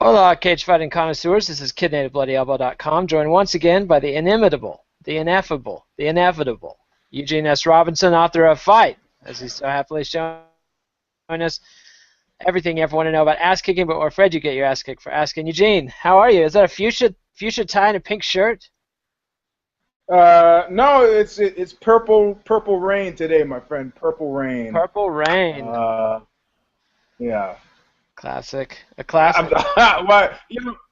Hola, cage fighting connoisseurs. This is KidNativeBloodyElbow.com, joined once again by the inimitable, the ineffable, the inevitable Eugene S. Robinson, author of Fight, as he's so happily showing us everything you ever want to know about ass kicking, but we're afraid you get your ass kicked for asking. Eugene, how are you? Is that a fuchsia tie and a pink shirt? No, it's purple rain today, my friend. Purple rain. Purple rain. Yeah. Classic. A classic. Why?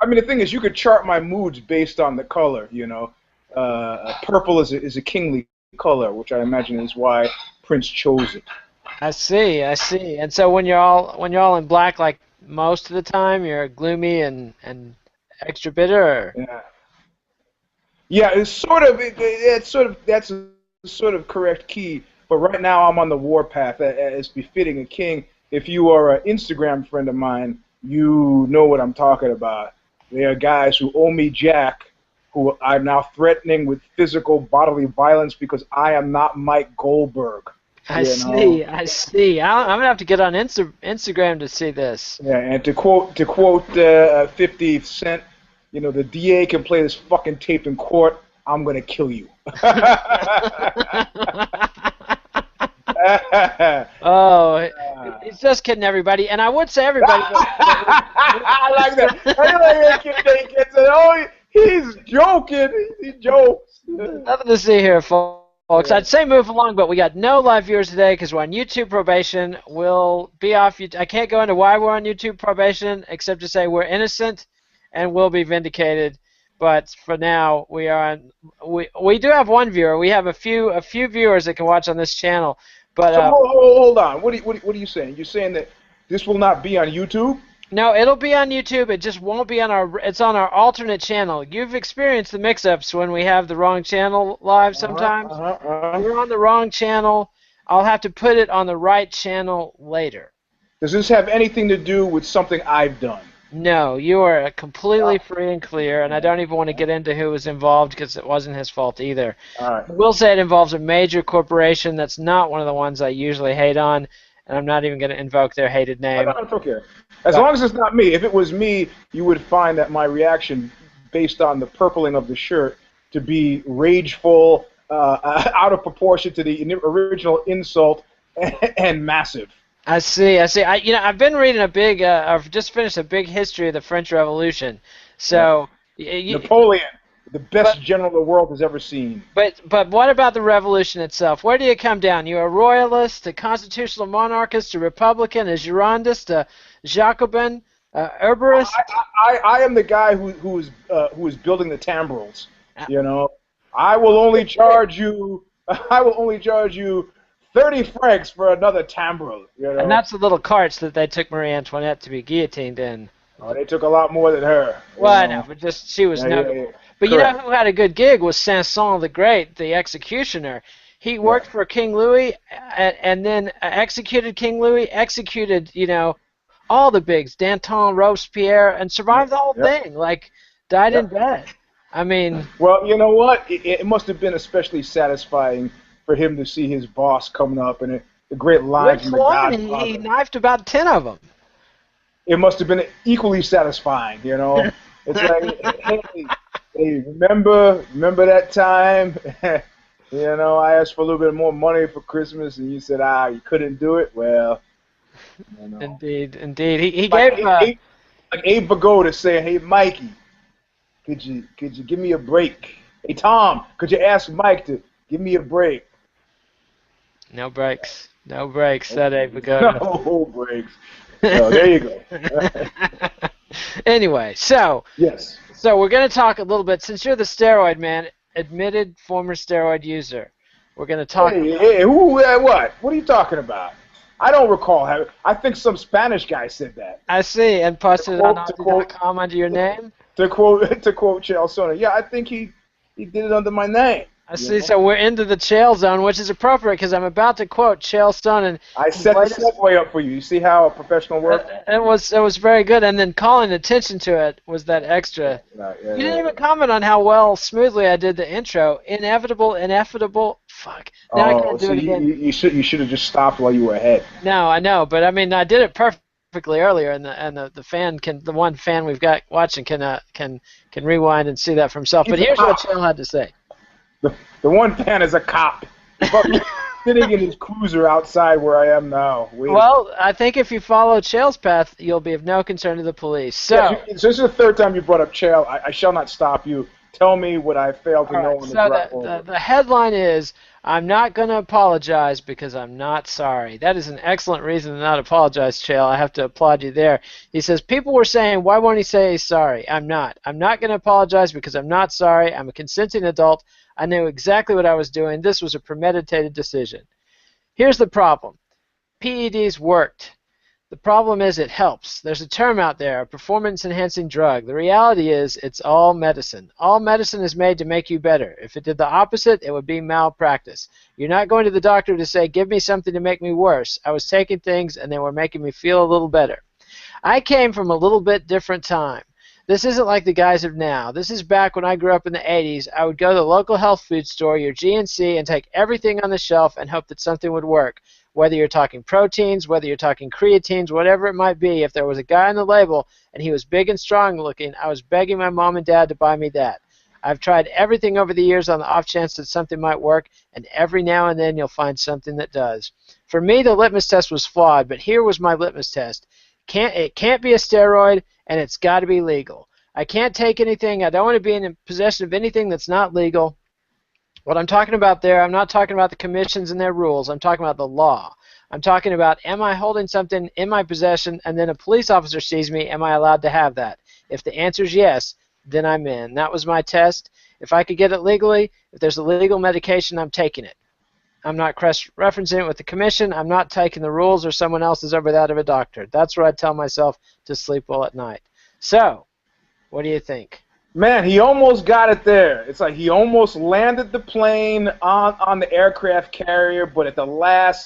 I mean, the thing is, you could chart my moods based on the color. Purple is a kingly color, which I imagine is why Prince chose it. I see. And so when you're all in black, like most of the time, you're gloomy and extra bitter. Or? Yeah. Yeah, that's a sort of correct key. But right now, I'm on the warpath, as befitting a king. If you are an Instagram friend of mine, you know what I'm talking about. There are guys who owe me jack, who are now threatening with physical bodily violence because I am not Mike Goldberg. I see. I'm gonna have to get on Instagram to see this. Yeah, and to quote 50 Cent, the DA can play this fucking tape in court. I'm gonna kill you. Oh, he's just kidding, everybody. And I would say everybody. I like that. Oh, he's joking. He jokes. Nothing to see here, folks. I'd say move along, but we got no live viewers today because we're on YouTube probation. We'll be off. I can't go into why we're on YouTube probation, except to say we're innocent and will be vindicated. But for now, we are on. We do have one viewer. We have a few viewers that can watch on this channel. But so hold on. What are you saying? You're saying that this will not be on YouTube? No, it'll be on YouTube. It just won't be on our. It's on our alternate channel. You've experienced the mix-ups when we have the wrong channel live sometimes. We're on the wrong channel. I'll have to put it on the right channel later. Does this have anything to do with something I've done? No, you are completely free and clear, and I don't even want to get into who was involved because it wasn't his fault either. All right. I will say it involves a major corporation that's not one of the ones I usually hate on, and I'm not even going to invoke their hated name. No, it's okay. As long as it's not me. If it was me, you would find that my reaction, based on the purpling of the shirt, to be rageful, out of proportion to the original insult, and massive. I see. I've been reading I've just finished a big history of the French Revolution. So Napoleon, the best general the world has ever seen. But what about the revolution itself? Where do you come down? You a royalist, a constitutional monarchist, a Republican, a Girondist, a Jacobin, a Herberist? I am the guy who is building the timbrels. I will only charge you. 30 francs for another timbrel. And that's the little carts that they took Marie Antoinette to be guillotined in. Oh, they took a lot more than her. Well, I know, but just she was notable. Yeah. But Correct. You know who had a good gig was Sanson the Great, the executioner. He worked for King Louis and then executed King Louis, executed, all the bigs, Danton, Robespierre, and survived the whole thing. Like, died in bed. I mean... Well, you know what? It must have been especially satisfying for him to see his boss coming up and the great line from the Godfather. He knifed about 10 of them. It must have been equally satisfying, It's like, hey, remember that time? I asked for a little bit more money for Christmas, and you said, you couldn't do it. Well, Indeed. He like gave like Abe Vigoda saying, "Hey, Mikey, could you give me a break? Hey, Tom, could you ask Mike to give me a break?" No breaks, said Abe Vigoda. No breaks. So there you go. Anyway, so yes. So we're going to talk a little bit, since you're the steroid man, admitted former steroid user. We're going to talk. Hey, who? What? What are you talking about? I don't recall. I think some Spanish guy said that. I see, and posted it on Aussie.com under your name. To quote Chael Sonnen. Yeah, I think he did it under my name. I see. So we're into the Chael zone, which is appropriate because I'm about to quote Chael Sonnen. I set the segue up for you. You see how a professional works? It was very good, and then calling attention to it was that extra. You didn't even comment on how smoothly I did the intro. Inevitable. Fuck. Now I can't do it again. You should have just stopped while you were ahead. No, I know, but I mean I did it perfect. perfectly earlier, and the one fan we've got watching can rewind and see that for himself. But He's a here's what cop. Chael had to say. The one fan is a cop. Fucking sitting in his cruiser outside where I am now. Well, I think if you follow Chael's path, you'll be of no concern to the police. So this is the third time you brought up Chael. I shall not stop you. Tell me what I failed to know on the drive over. The headline is, I'm not going to apologize because I'm not sorry. That is an excellent reason to not apologize, Chael. I have to applaud you there. He says, people were saying, why won't he say he's sorry? I'm not. I'm not going to apologize because I'm not sorry. I'm a consenting adult. I knew exactly what I was doing. This was a premeditated decision. Here's the problem. PEDs worked. The problem is it helps. There's a term out there, a performance-enhancing drug. The reality is it's all medicine. All medicine is made to make you better. If it did the opposite, it would be malpractice. You're not going to the doctor to say, give me something to make me worse. I was taking things and they were making me feel a little better. I came from a little bit different time. This isn't like the guys of now. This is back when I grew up in the 80s. I would go to the local health food store, your GNC, and take everything on the shelf and hope that something would work. Whether you're talking proteins, whether you're talking creatines, whatever it might be, if there was a guy on the label and he was big and strong looking, I was begging my mom and dad to buy me that. I've tried everything over the years on the off chance that something might work, and every now and then you'll find something that does. For me, the litmus test was flawed, but here was my litmus test. It can't be a steroid, and it's got to be legal. I can't take anything. I don't want to be in possession of anything that's not legal. What I'm talking about there, I'm not talking about the commissions and their rules. I'm talking about the law. I'm talking about, am I holding something in my possession and then a police officer sees me, am I allowed to have that? If the answer is yes, then I'm in. That was my test. If I could get it legally, if there's a legal medication, I'm taking it. I'm not cross-referencing it with the commission. I'm not taking the rules or someone else's over that of a doctor. That's what I tell myself to sleep well at night. So, what do you think? Man, he almost got it there. It's like he almost landed the plane on the aircraft carrier, but at the last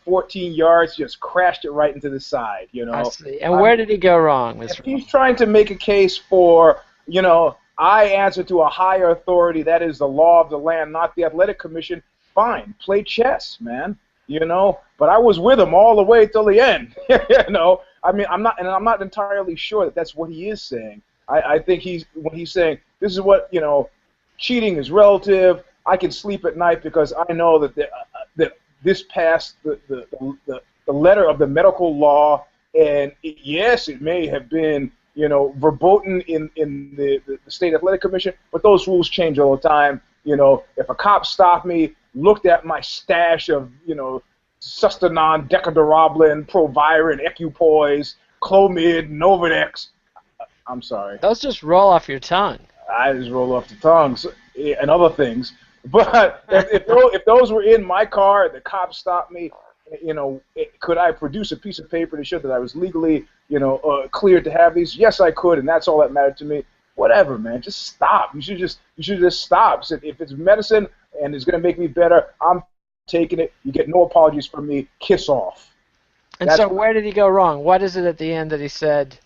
14 yards, just crashed it right into the side. You know. I see. And where did he go wrong, Mr. If he's trying to make a case for, I answer to a higher authority, that is the law of the land, not the athletic commission. Fine, play chess, man. But I was with him all the way till the end. I mean, I'm not entirely sure that that's what he is saying. I think when he's saying this is what cheating is relative. I can sleep at night because I know that this passed the letter of the medical law, and yes, it may have been verboten in the state athletic commission, but those rules change all the time. If a cop stopped me, looked at my stash of Sustanon, Decadurablin, Proviron, Equipoise, Clomid, Novadex. I'm sorry. Those just roll off your tongue. I just roll off the tongues and other things. But if those were in my car, the cop stopped me, could I produce a piece of paper to show that I was legally, cleared to have these? Yes, I could, and that's all that mattered to me. Whatever, man. Just stop. You should just stop. So if it's medicine and it's going to make me better, I'm taking it. You get no apologies from me. Kiss off. And so where did he go wrong? What is it at the end that he said?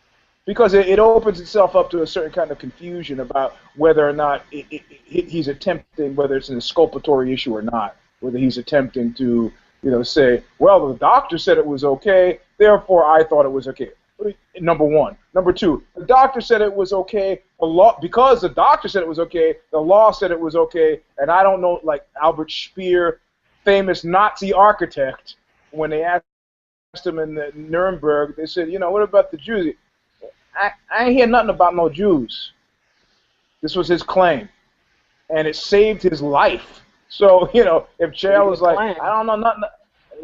Because it opens itself up to a certain kind of confusion about whether or not he's attempting, whether it's an exculpatory issue or not, whether he's attempting to, say, well, the doctor said it was okay, therefore I thought it was okay. Number one. Number two, the doctor said it was okay. Because the doctor said it was okay, the law said it was okay, and I don't know, like Albert Speer, famous Nazi architect, when they asked him in the Nuremberg, they said, what about the Jews? I ain't hear nothing about no Jews. This was his claim, and it saved his life. So if Chael was like, I don't know nothing,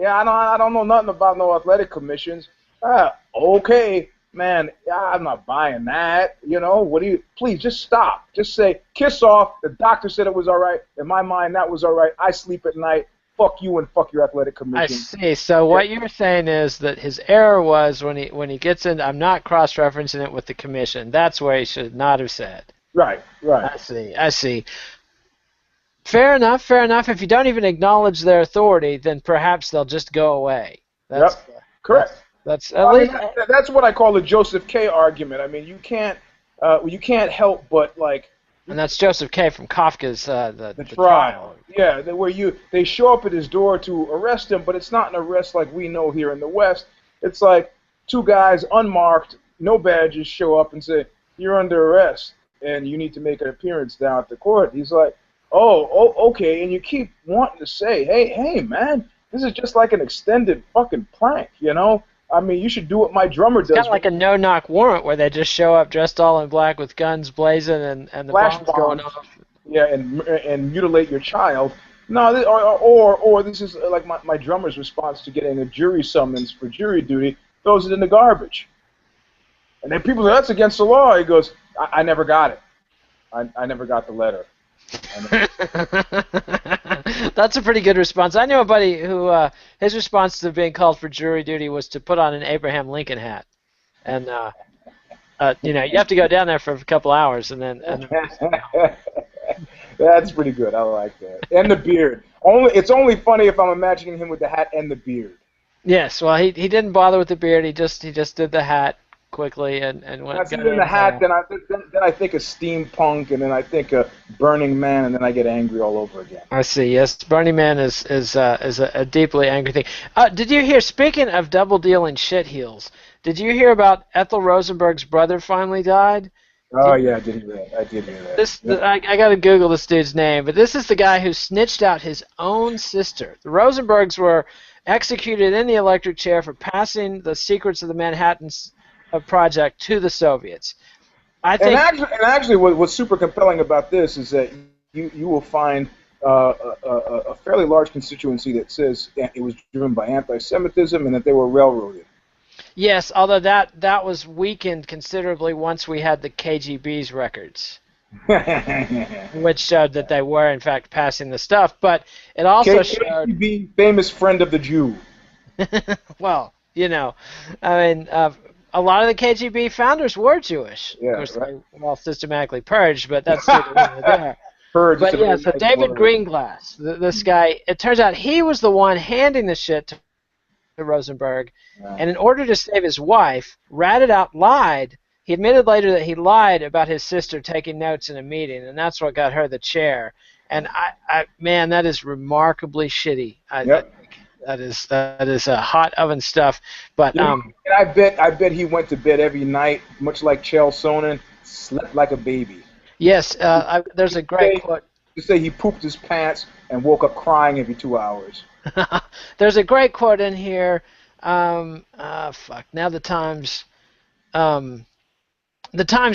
I don't know nothing about no athletic commissions. Okay, man, I'm not buying that. Please just stop. Just say, kiss off. The doctor said it was all right. In my mind, that was all right. I sleep at night. Fuck you and fuck your athletic commission. I see. So what you're saying is that his error was when he gets in, I'm not cross-referencing it with the commission. That's where he should not have said. Right. I see. Fair enough. If you don't even acknowledge their authority, then perhaps they'll just go away. Correct. That's at least that's what I call the Joseph K. argument. I mean, you can't help but like. And that's Joseph K. from Kafka's the trial. Yeah, where they show up at his door to arrest him, but it's not an arrest like we know here in the West. It's like two guys, unmarked, no badges, show up and say, "You're under arrest, and you need to make an appearance down at the court." He's like, "Oh, okay." And you keep wanting to say, "Hey, man, this is just like an extended fucking prank, you know? I mean, you should do what my drummer It's does." kind of like a no-knock warrant where they just show up dressed all in black with guns blazing and the Flash bombs going bombs, off. yeah, and mutilate your child. No, or this is like my drummer's response to getting a jury summons for jury duty, throws it in the garbage. And then people say, "That's against the law." He goes, I never got it. I never got the letter. That's a pretty good response. I knew a buddy who his response to being called for jury duty was to put on an Abraham Lincoln hat, and you know, you have to go down there for a couple hours, and then That's pretty good. I like that. And the beard. It's only funny if I'm imagining him with the hat and the beard. yes, well, he didn't bother with the beard. He just did the hat quickly and went. I see it in the hat, then I think of steampunk, and then I think of Burning Man, and then I get angry all over again. I see. Yes, Burning Man is a deeply angry thing. Did you hear? Speaking of double dealing shit heels, did you hear about Ethel Rosenberg's brother finally died? Oh yeah, I did hear that. I did hear that. This I got to Google this dude's name, but this is the guy who snitched out his own sister. The Rosenbergs were executed in the electric chair for passing the secrets of the Manhattan Project to the Soviets. I think. And actually, what's super compelling about this is that you will find a fairly large constituency that says it was driven by anti-Semitism and that they were railroaded. Yes, although that was weakened considerably once we had the KGB's records, which showed that they were in fact passing the stuff. But it also showed KGB, famous friend of the Jew. Well, you know, I mean, a lot of the KGB founders were Jewish. Yeah, of course, right. they were all systematically purged, but that's still there. Purged. But yeah, so David Greenglass, this guy, it turns out he was the one handing the shit to Rosenberg, and in order to save his wife, ratted out, lied. He admitted later that he lied about his sister taking notes in a meeting, and that's what got her the chair. And man, that is remarkably shitty. Yep. That is hot oven stuff. But and I bet he went to bed every night, much like Chael Sonnen, slept like a baby. Yes, there's a great quote. To say he pooped his pants and woke up crying every 2 hours. There's a great quote in here. Fuck. Now the Times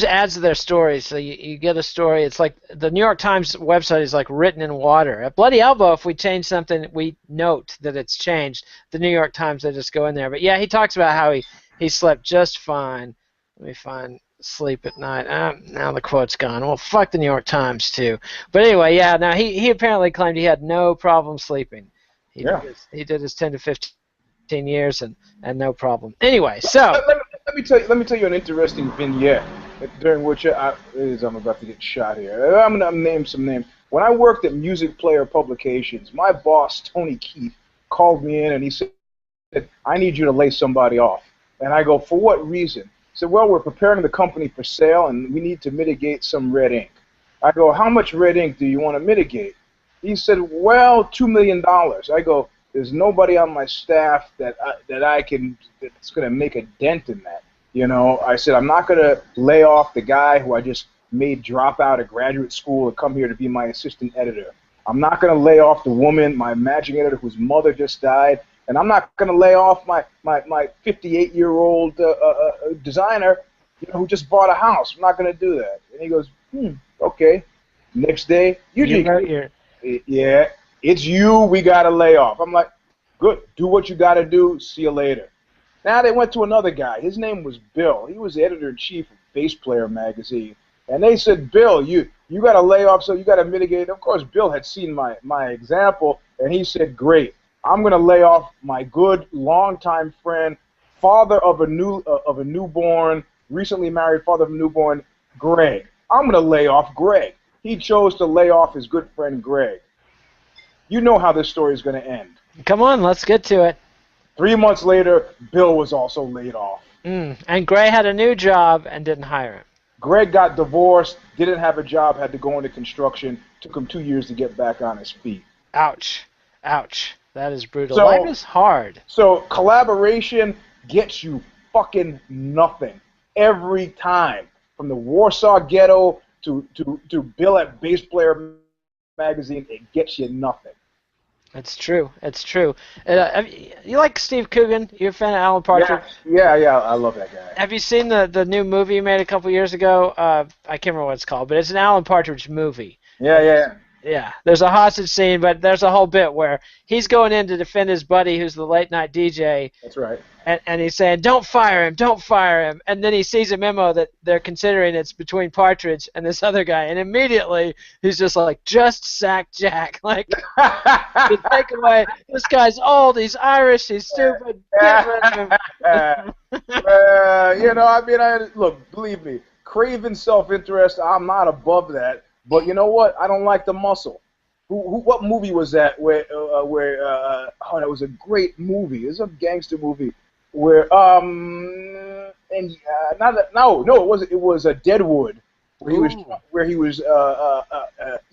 adds to their stories. So you get a story. It's like the New York Times website is like written in water. At Bloody Elbow, if we change something, we note that it's changed. The New York Times, they just go in there. But yeah, he talks about how he slept just fine. Let me find sleep at night. Now the quote's gone. Well, fuck the New York Times too. But anyway, yeah. Now he apparently claimed he had no problem sleeping. He did his 10 to 15 years and no problem. Anyway, so let me tell you an interesting vignette during which I'm about to get shot here. I'm gonna name some names. When I worked at Music Player Publications, my boss Tony Keith called me in and he said, "I need you to lay somebody off." And I go, "For what reason?" He said, "Well, we're preparing the company for sale and we need to mitigate some red ink." I go, "How much red ink do you want to mitigate?" He said, "Well, $2 million. I go, "There's nobody on my staff that's going to make a dent in that. You know," I said, "I'm not going to lay off the guy who I just made drop out of graduate school and come here to be my assistant editor. I'm not going to lay off the woman, my managing editor, whose mother just died. And I'm not going to lay off my 58-year-old designer, who just bought a house. I'm not going to do that." And he goes, "Okay." Next day, yeah, it's you we got to lay off. I'm like, "Good, do what you got to do, see you later." Now they went to another guy. His name was Bill. He was the editor-in-chief of Bass Player magazine. And they said, "Bill, you got to lay off, so you got to mitigate." Of course, Bill had seen my example, and he said, "Great, I'm going to lay off my good, longtime friend, father of a newborn, recently married father of a newborn, Greg. I'm going to lay off Greg." He chose to lay off his good friend Greg. You know how this story is going to end. Come on, let's get to it. 3 months later, Bill was also laid off. And Gray had a new job and didn't hire him. Greg got divorced, didn't have a job, had to go into construction. Took him 2 years to get back on his feet. Ouch. Ouch. That is brutal. Life is hard. So collaboration gets you fucking nothing every time. From the Warsaw Ghetto to Bill at Bass Player magazine, it gets you nothing. It's true. It's true. You like Steve Coogan? You're a fan of Alan Partridge? Yeah. I love that guy. Have you seen the new movie he made a couple years ago? I can't remember what it's called, but it's an Alan Partridge movie. Yeah. Yeah, there's a hostage scene, but there's a whole bit where he's going in to defend his buddy who's the late night DJ. That's right. And he's saying, don't fire him. And then he sees a memo that they're considering it's between Partridge and this other guy. And immediately he's just like, just sack Jack. Like, the takeaway, this guy's old, he's Irish, he's stupid, get rid of him. Look, believe me, craven self-interest, I'm not above that. But you know what? I don't like the muscle. What movie was that? That was a great movie. It was a gangster movie where it was a Deadwood where he was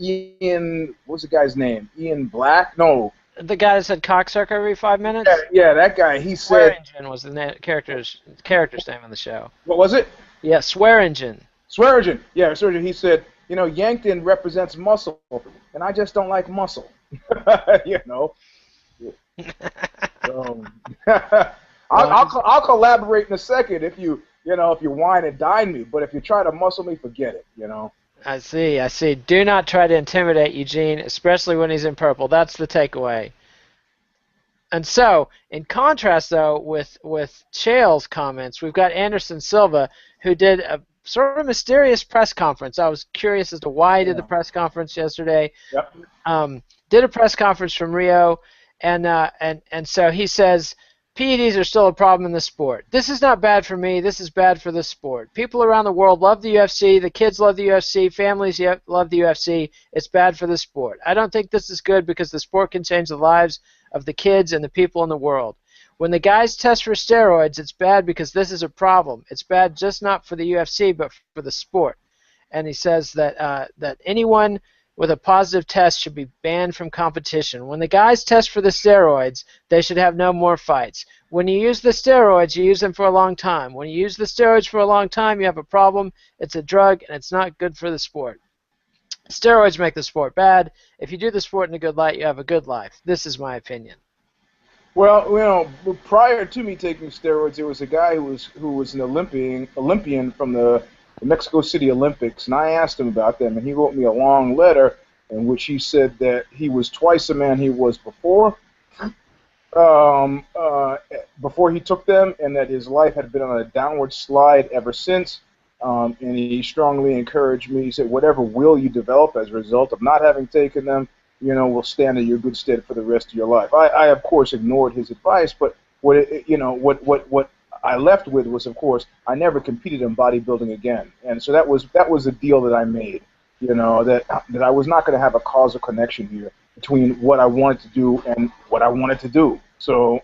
Ian. What's the guy's name? Ian Black? No. The guy that said cocksucker every 5 minutes? Yeah, that guy. He said. Swearingen was the character's name on the show. What was it? Yeah, Swearingen. Swearingen. Yeah, Swearingen. He said, Yankton represents muscle, and I just don't like muscle. I'll collaborate in a second if you wine and dine me, but if you try to muscle me, forget it. I see. Do not try to intimidate Eugene, especially when he's in purple. That's the takeaway. And so, in contrast, though, with Chael's comments, we've got Anderson Silva, who did a sort of mysterious press conference. I was curious as to why he did the press conference yesterday. Yep. Did a press conference from Rio, and so he says, PEDs are still a problem in the sport. This is not bad for me. This is bad for the sport. People around the world love the UFC. The kids love the UFC. Families love the UFC. It's bad for the sport. I don't think this is good because the sport can change the lives of the kids and the people in the world. When the guys test for steroids, it's bad because this is a problem. It's bad just not for the UFC, but for the sport. And he says that anyone with a positive test should be banned from competition. When the guys test for the steroids, they should have no more fights. When you use the steroids, you use them for a long time. When you use the steroids for a long time, you have a problem. It's a drug, and it's not good for the sport. Steroids make the sport bad. If you do the sport in a good light, you have a good life. This is my opinion. Well, prior to me taking steroids, there was a guy who was an Olympian from the Mexico City Olympics, and I asked him about them, and he wrote me a long letter in which he said that he was twice the man he was before he took them, and that his life had been on a downward slide ever since. And he strongly encouraged me. He said, whatever will you develop as a result of not having taken them, will stand in your good stead for the rest of your life. I of course, ignored his advice, but what I left with was, of course, I never competed in bodybuilding again, and so that was the deal that I made. That I was not going to have a causal connection here between what I wanted to do and what I wanted to do. So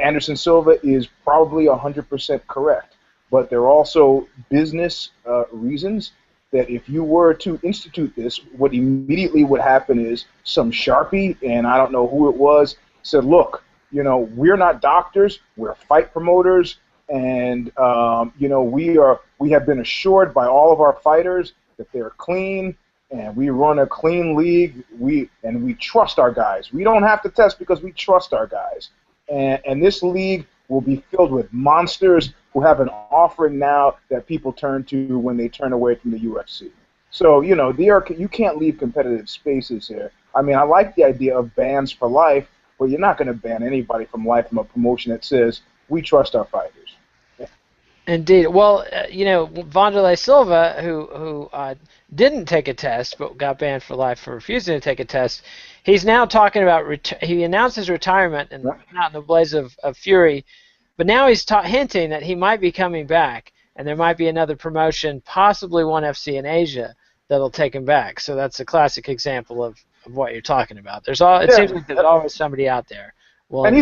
Anderson Silva is probably 100% correct, but there are also business reasons that if you were to institute this, what immediately would happen is some Sharpie, and I don't know who it was, said, look, we're not doctors, we're fight promoters, and we have been assured by all of our fighters that they're clean, and we run a clean league, we trust our guys. We don't have to test because we trust our guys. And this league will be filled with monsters who have an offering now that people turn to when they turn away from the UFC. So, you can't leave competitive spaces here. I mean, I like the idea of bans for life, but you're not going to ban anybody from life from a promotion that says, we trust our fighters. Indeed. Well, Wanderlei Silva, who didn't take a test but got banned for life for refusing to take a test, he's now talking about he announced his retirement and not in the blaze of fury, but now he's hinting that he might be coming back, and there might be another promotion, possibly ONE FC in Asia, that'll take him back. So that's a classic example of what you're talking about. It seems like there's always somebody out there. Well, and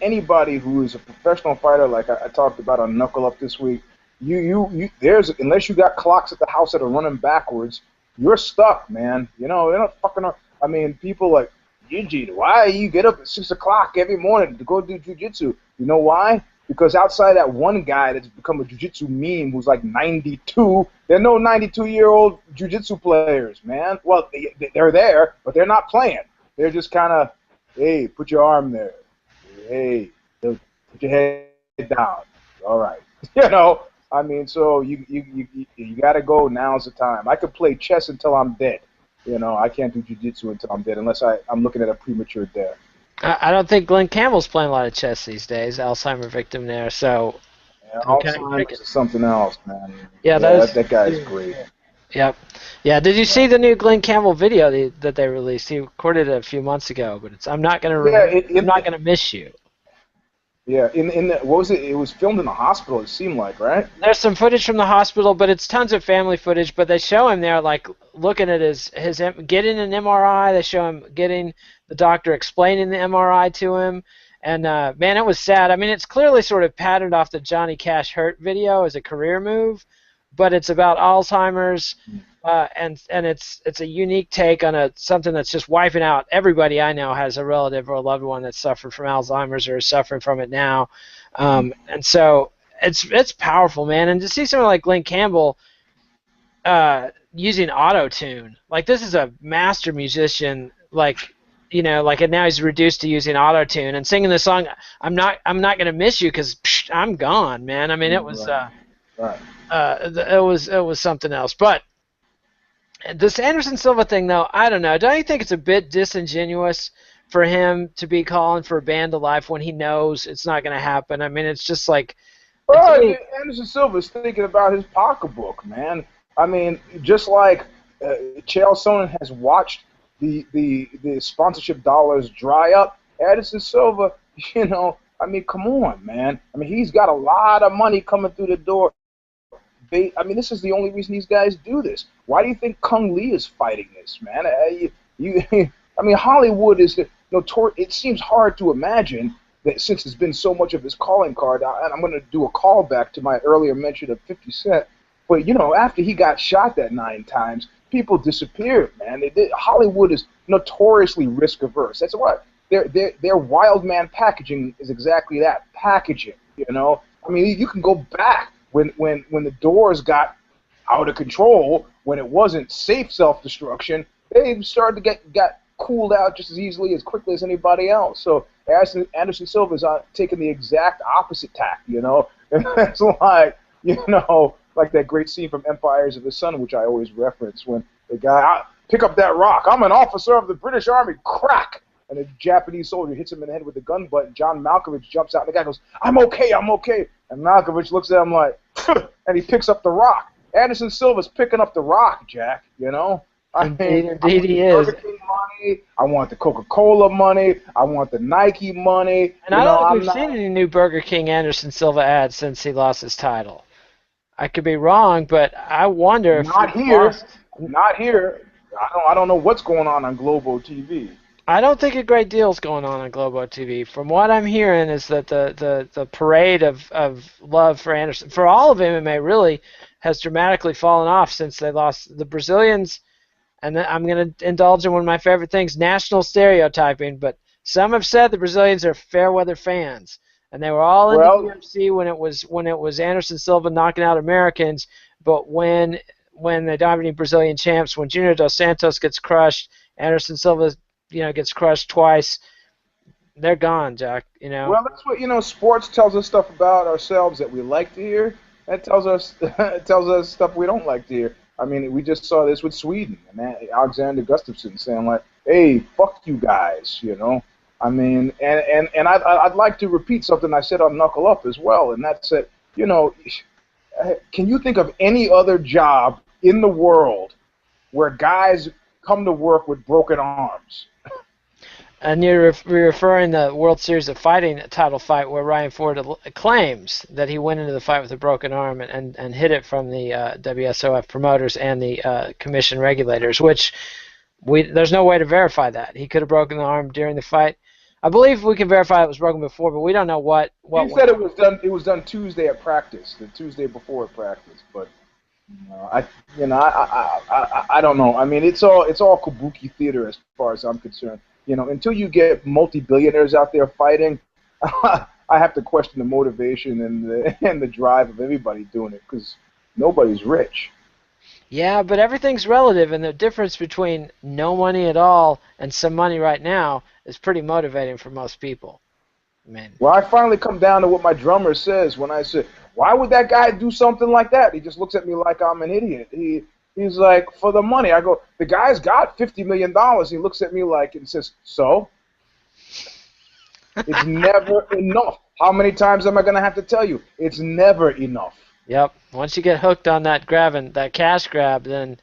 anybody who is a professional fighter, like I talked about on Knuckle Up this week, unless you got clocks at the house that are running backwards, you're stuck, man. They're not fucking up. I mean, people like, Eugene, why you get up at 6 o'clock every morning to go do jiu-jitsu? You know why? Because outside that one guy that's become a jiu-jitsu meme who's like 92, there are no 92-year-old jiu-jitsu players, man. Well, they're there, but they're not playing. They're just kind of, hey, put your arm there. Hey, put your head down. All right. You know, I mean, so you got to go. Now's the time. I could play chess until I'm dead. You know, I can't do jiu-jitsu until I'm dead unless I'm looking at a premature death. I don't think Glenn Campbell's playing a lot of chess these days. Alzheimer victim there, so Yeah, I'm kind of Alzheimer's is something else, man. Yeah, that guy's great. Yep. Yeah. Did you see the new Glenn Campbell video that they released? He recorded it a few months ago, but it's I'm not gonna miss you. Yeah, in the, what was it? It was filmed in the hospital. It seemed like, right? There's some footage from the hospital, but it's tons of family footage. But they show him there, like looking at his getting an MRI. They show him getting the doctor explaining the MRI to him, and man, it was sad. I mean, it's clearly sort of patterned off the Johnny Cash Hurt video as a career move, but it's about Alzheimer's, and it's a unique take on something that's just wiping out everybody I know has a relative or a loved one that suffered from Alzheimer's or is suffering from it now, and so it's powerful, man. And to see someone like Glenn Campbell using auto-tune, like this is a master musician, like and now he's reduced to using auto-tune and singing the song I'm not gonna miss you because I'm gone, man. I mean, it was it was something else. But this Anderson Silva thing, though, I don't know. Don't you think it's a bit disingenuous for him to be calling for a ban to life when he knows it's not going to happen? I mean, it's just like. Well, Anderson Silva's thinking about his pocketbook, man. I mean, just like Chael Sonnen has watched the sponsorship dollars dry up, Anderson Silva, I mean, come on, man. I mean, he's got a lot of money coming through the door. I mean, this is the only reason these guys do this. Why do you think Kung Lee is fighting this, man? I mean, Hollywood is notorious. It seems hard to imagine that since it's been so much of his calling card, and I'm going to do a callback to my earlier mention of 50 Cent, but, after he got shot that 9 times, people disappeared, man. Hollywood is notoriously risk-averse. That's what their wild man packaging is exactly that, packaging, I mean, you can go back when the Doors got out of control, when it wasn't safe self-destruction, they started to got cooled out just as easily, as quickly as anybody else. So Anderson Silva is taking the exact opposite tack, And that's like, like that great scene from Empires of the Sun, which I always reference, when the guy, pick up that rock, I'm an officer of the British Army, crack! And a Japanese soldier hits him in the head with a gun butt, and John Malkovich jumps out, and the guy goes, I'm okay. And Malkovich looks at him like, and he picks up the rock. Anderson Silva's picking up the rock, Jack, I mean, indeed he is. Burger King money, I want the Coca-Cola money, I want the Nike money. And I don't think we've seen any new Burger King Anderson Silva ads since he lost his title. I could be wrong, but I wonder if Not here. I don't know what's going on Globo TV. I don't think a great deal is going on Globo TV. From what I'm hearing is that the parade of love for Anderson, for all of MMA really, has dramatically fallen off since they lost the Brazilians. And I'm going to indulge in one of my favorite things, national stereotyping, but some have said the Brazilians are fair weather fans. And they were all in the UFC when it was Anderson Silva knocking out Americans, but when they don't have any Brazilian champs, when Junior Dos Santos gets crushed, Anderson Silva gets crushed twice, they're gone, Jack. Well, that's what sports tells us stuff about ourselves that we like to hear. It tells us stuff we don't like to hear. I mean, we just saw this with Sweden and Alexander Gustafsson saying like, "Hey, fuck you guys," I mean, and I'd like to repeat something I said on Knuckle Up as well, and that's that. Can you think of any other job in the world where guys come to work with broken arms? And you're referring the World Series of Fighting title fight where Ryan Ford claims that he went into the fight with a broken arm and hid it from the WSOF promoters and the commission regulators, which there's no way to verify that. He could have broken the arm during the fight. I believe we can verify it was broken before, but we don't know what. He said it was done. It was done Tuesday at practice, the Tuesday before practice. But I don't know. I mean, it's all kabuki theater as far as I'm concerned. You know, until you get multi-billionaires out there fighting, I have to question the motivation and the drive of everybody doing it because nobody's rich. Yeah, but everything's relative, and the difference between no money at all and some money right now is pretty motivating for most people. I mean, Well, I finally come down to what my drummer says when I say, "Why would that guy do something like that?" He just looks at me like I'm an idiot. He's like, "For the money." I go, "The guy's got $50 million." He looks at me like and says, "So?" It's never enough. How many times am I gonna have to tell you? It's never enough. yep. Once you get hooked on that grabbing, that cash grab, then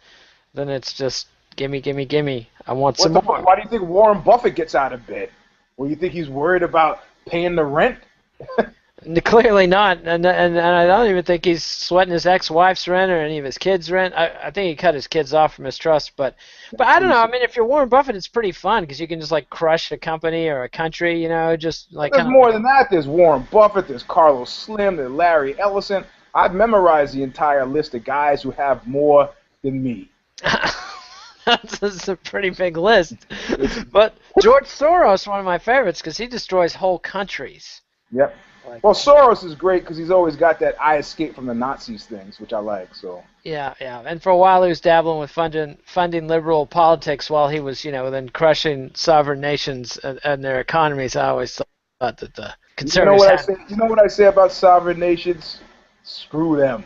it's just gimme, gimme, gimme. I want some more. Why do you think Warren Buffett gets out of bed? Well, you think he's worried about paying the rent? Clearly not, and I don't even think he's sweating his ex-wife's rent or any of his kids' rent. I think he cut his kids off from his trust, but I don't know. I mean, if you're Warren Buffett, it's pretty fun because you can just like crush a company or a country, you know, just like There's kind more than that. There's Warren Buffett. There's Carlos Slim. There's Larry Ellison. I've memorized the entire list of guys who have more than me. That's a pretty big list. But George Soros, one of my favorites, because he destroys whole countries. Yep. Well, Soros is great because he's always got that "I escaped from the Nazis" things, which I like. So. Yeah, yeah. And for a while he was dabbling with funding liberal politics while he was, then crushing sovereign nations and their economies. I always thought that the conservatives You know what I say about sovereign nations? Screw them.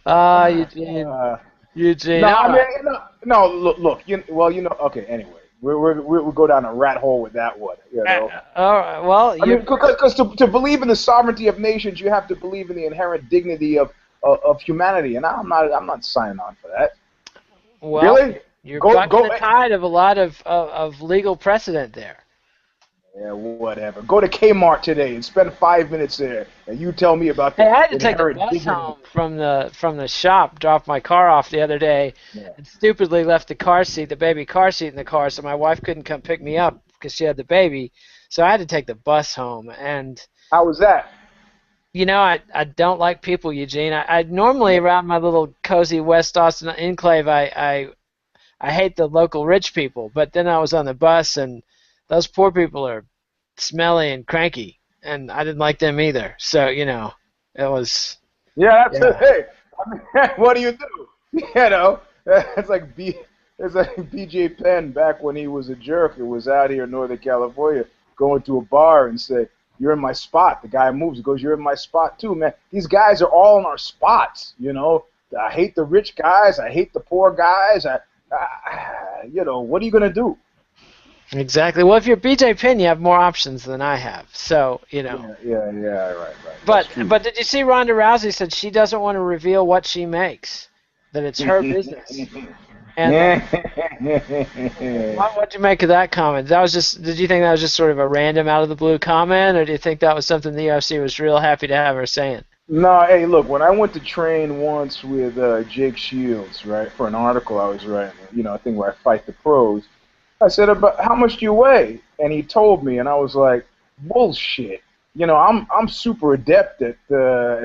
Eugene. Eugene. No, I mean, no. Look. Okay. Anyway, we'll go down a rat hole with that one. You know. All right. Well, because to believe in the sovereignty of nations, you have to believe in the inherent dignity of humanity, and I'm not signing on for that. Well, really? You're bucking the tide of a lot of legal precedent there. Yeah, whatever. Go to Kmart today and spend 5 minutes there, and you tell me about the I had to take a inherent bus dignity. home from the shop, dropped my car off the other day, and stupidly left the baby car seat in the car, so my wife couldn't come pick me up because she had the baby. So I had to take the bus home, and how was that? I don't like people, Eugene. I normally around my little cozy West Austin enclave, I hate the local rich people, but then I was on the bus and those poor people are smelly and cranky, and I didn't like them either. So, it was... Yeah, that's it. Hey, I mean, what do you do? It's like B.J. Penn back when he was a jerk and was out here in Northern California going to a bar and said, "You're in my spot." The guy moves. He goes, "You're in my spot too, man." These guys are all in our spots, I hate the rich guys. I hate the poor guys. What are you going to do? Exactly. Well, if you're BJ Penn, you have more options than I have. So, Yeah, right. But did you see Ronda Rousey said she doesn't want to reveal what she makes, that it's her business. And what'd you make of that comment? Did you think that was just sort of a random out of the blue comment, or do you think that was something the UFC was real happy to have her saying? No, hey, look, when I went to train once with Jake Shields, right, for an article I was writing, a thing where I fight the pros, I said, "About how much do you weigh?" And he told me, and I was like, "Bullshit." I'm super adept at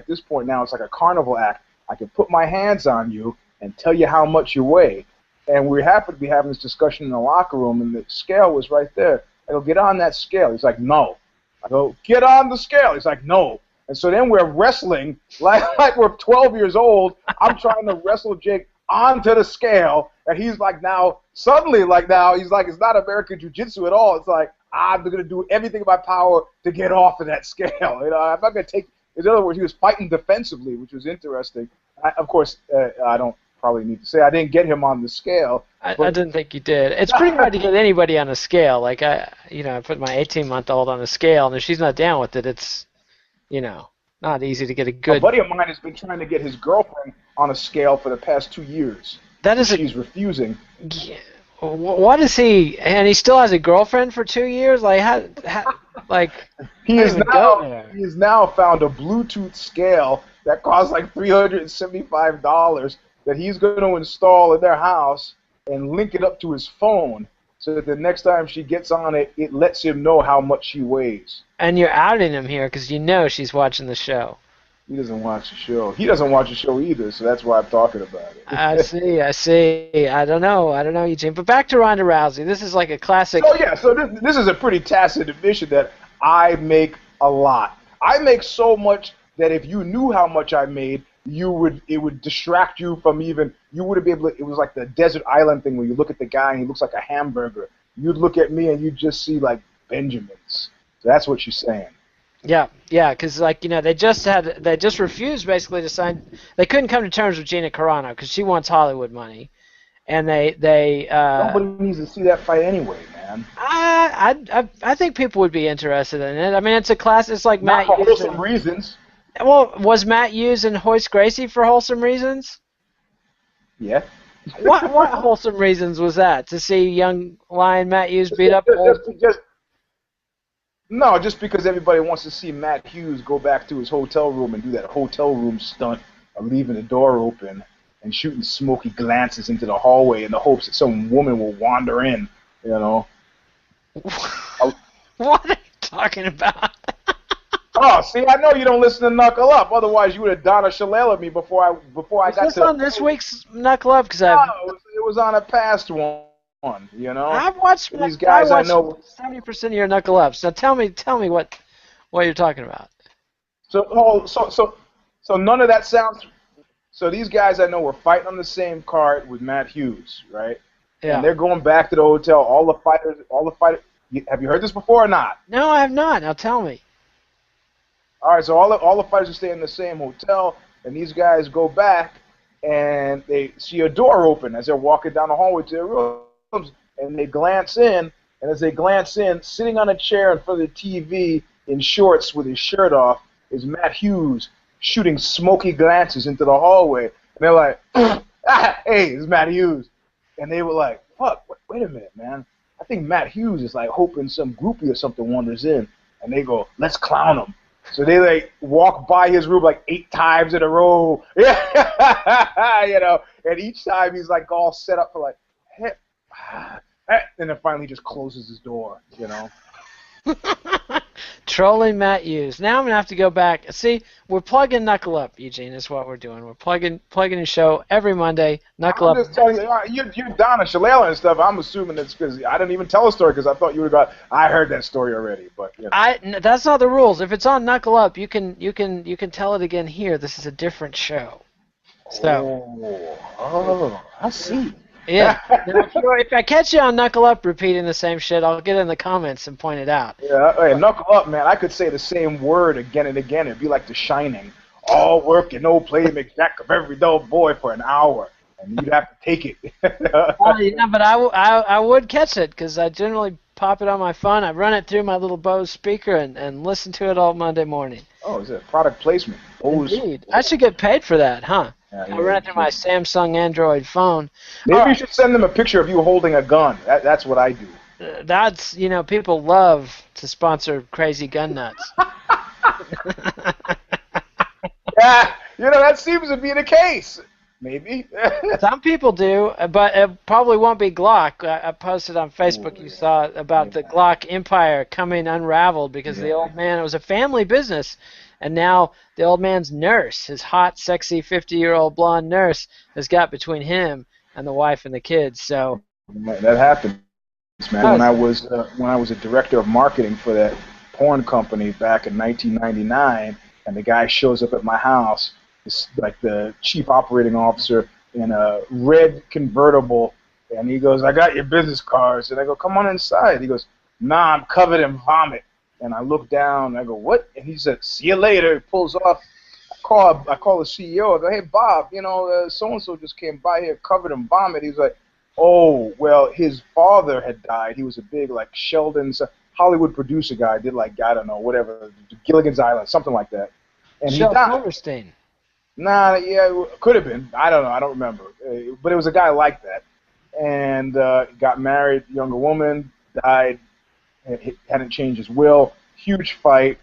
this point now. It's like a carnival act. I can put my hands on you and tell you how much you weigh. And we happened to be having this discussion in the locker room, and the scale was right there. I go, "Get on that scale." He's like, "No." I go, "Get on the scale." He's like, "No." And so then we're wrestling like we're 12 years old. I'm trying to wrestle Jake onto the scale, and he's like he's like, it's not American Jiu-Jitsu at all. It's like, I'm going to do everything in my power to get off of that scale. I'm not going to take, in other words, he was fighting defensively, which was interesting. Of course, I don't probably need to say I didn't get him on the scale. I didn't think you did. It's pretty hard to get anybody on a scale. Like, I put my 18-month-old on a scale, and if she's not down with it, it's, not easy to get a good... A buddy of mine has been trying to get his girlfriend on a scale for the past 2 years. She's refusing. Yeah. What is he? And he still has a girlfriend for 2 years? Like, he has now found a Bluetooth scale that costs like $375 that he's going to install in their house and link it up to his phone so that the next time she gets on it, it lets him know how much she weighs. And you're outing him here because she's watching the show. He doesn't watch the show. He doesn't watch the show either, so that's why I'm talking about I it. see. I see. I don't know, Eugene. But back to Ronda Rousey. This is like a classic. So yeah, so this is a pretty tacit admission that I make a lot. I make so much that if you knew how much I made, it would distract you from even you wouldn't be able to. It was like the desert island thing where you look at the guy and he looks like a hamburger. You'd look at me and you'd just see like Benjamins. So that's what she's saying. Yeah, yeah, because like they just refused basically to sign. They couldn't come to terms with Gina Carano because she wants Hollywood money, and they Nobody needs to see that fight anyway, man. I think people would be interested in it. I mean, it's a class. It's like Not Matt for Hughes. wholesome reasons. Well, was Matt Hughes and Hoist Gracie for wholesome reasons? Yeah. What wholesome reasons was that? To see young lion Matt Hughes beat up old? No, just because everybody wants to see Matt Hughes go back to his hotel room and do that hotel room stunt of leaving the door open and shooting smoky glances into the hallway in the hopes that some woman will wander in, you know. What are you talking about? Oh, see, I know you don't listen to Knuckle Up. Otherwise, you would have Donna Shalala me before I got Was this to. on this week's Knuckle Up? Because No, it was on a past one. You know. I've watched these guys. I know 70% of your Knuckle Ups. So tell me what you're talking about. So none of that sounds. So these guys I know were fighting on the same card with Matt Hughes, right? Yeah. And they're going back to the hotel. All the fighters. Have you heard this before or not? No, I have not. Now tell me. All right, so all the fighters are staying in the same hotel, and these guys go back, and they see a door open as they're walking down the hallway to their rooms, and they glance in, and as they glance in, sitting on a chair in front of the TV in shorts with his shirt off is Matt Hughes shooting smoky glances into the hallway, and they're like, hey, it's Matt Hughes. And they were like, fuck, wait a minute, man. I think Matt Hughes is like hoping some groupie or something wanders in, and they go, let's clown him. So they like walk by his room like 8 times in a row, and each time he's like all set up for like, and then finally just closes his door, Trolling Matt Hughes. Now I'm gonna have to go back. See, we're plugging Knuckle Up, Eugene. Is what we're doing. We're plugging a show every Monday. Knuckle Up. I'm just telling you, you're Donna Shalala and stuff. I'm assuming it's because I didn't even tell a story because I thought you would have got. I heard that story already, but that's not the rules. If it's on Knuckle Up, you can tell it again here. This is a different show. So. I see. Yeah. Now, if I catch you on Knuckle Up repeating the same shit, I'll get in the comments and point it out. Yeah, hey, Knuckle Up, man. I could say the same word again and again. It'd be like The Shining. All work and no play makes Jack of every dull boy for an hour, and you'd have to take it. Yeah, but I would catch it because I generally pop it on my phone. I run it through my little Bose speaker and listen to it all Monday morning. Oh, is it product placement? Bose. Indeed. I should get paid for that, huh? I run it through my Samsung Android phone. Maybe you should send them a picture of you holding a gun. That's what I do. That's, people love to sponsor crazy gun nuts. Yeah, that seems to be the case. Maybe. Some people do, but it probably won't be Glock. I posted on Facebook, you saw about the Glock empire coming unraveled because the old man, it was a family business, and now the old man's nurse, his hot, sexy 50-year-old blonde nurse, has got between him and the wife and the kids. So that happened, man. When I was a director of marketing for that porn company back in 1999, and the guy shows up at my house, like the chief operating officer in a red convertible, and he goes, I got your business cards. And I go, come on inside. He goes, nah, I'm covered in vomit. And I look down, and I go, what? And he said, see you later. He pulls off. I call the CEO. I go, hey, Bob, so-and-so just came by here covered in vomit. He's like, oh, well, his father had died. He was a big, like, Sheldon's Hollywood producer guy. Did, like, I don't know, whatever, Gilligan's Island, something like that. And he died. Silverstein. Nah, yeah, could have been. I don't know. I don't remember. But it was a guy like that. And got married, younger woman, died, hadn't changed his will. Huge fight.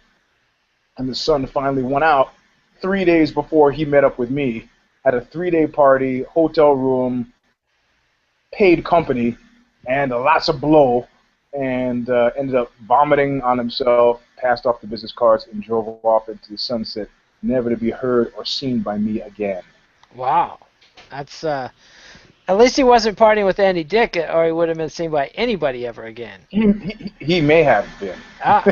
And the son finally went out 3 days before he met up with me. Had a 3-day party, hotel room, paid company, and lots of blow. And ended up vomiting on himself, passed off the business cards, and drove off into the sunset never to be heard or seen by me again. Wow. That's at least he wasn't partying with Andy Dick, or he would have been seen by anybody ever again. He may have been. Ah,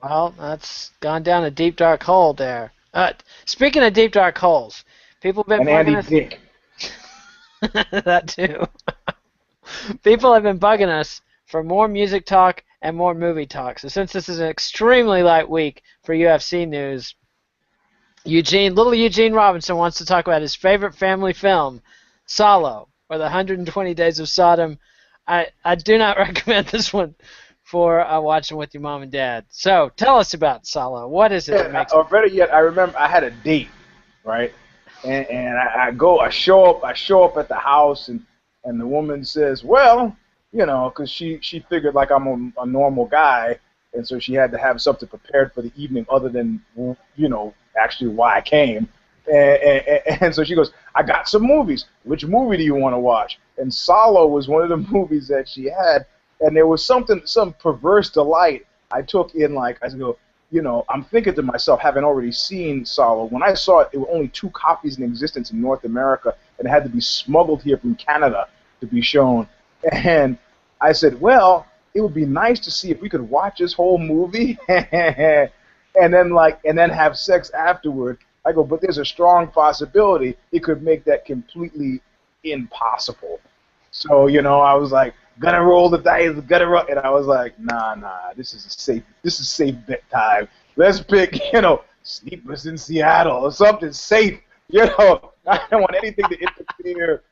well, that's gone down a deep dark hole there. Speaking of deep dark holes, people have been And Andy bugging us. Dick. That too. People have been bugging us for more music talk and more movie talk. So since this is an extremely light week for UFC news, little Eugene Robinson wants to talk about his favorite family film, Solo, or the 120 Days of Sodom. I do not recommend this one for watching with your mom and dad. So tell us about Solo. What is it that makes Or better yet, I remember I had a date, right? And I show up at the house, and the woman says, well, because she figured like I'm a normal guy, and so she had to have something prepared for the evening other than, actually why I came. And so she goes, I got some movies. Which movie do you want to watch? And Solo was one of the movies that she had, and there was some perverse delight I took in, like, I go, I'm thinking to myself, having already seen Solo, when I saw it, there were only 2 copies in existence in North America, and it had to be smuggled here from Canada to be shown. And I said, well, it would be nice to see if we could watch this whole movie and then have sex afterward. I go, but there's a strong possibility it could make that completely impossible. So, I was like, gonna roll the dice, and I was like, nah, this is safe bet time. Let's pick, Sleepless in Seattle or something safe. I don't want anything to interfere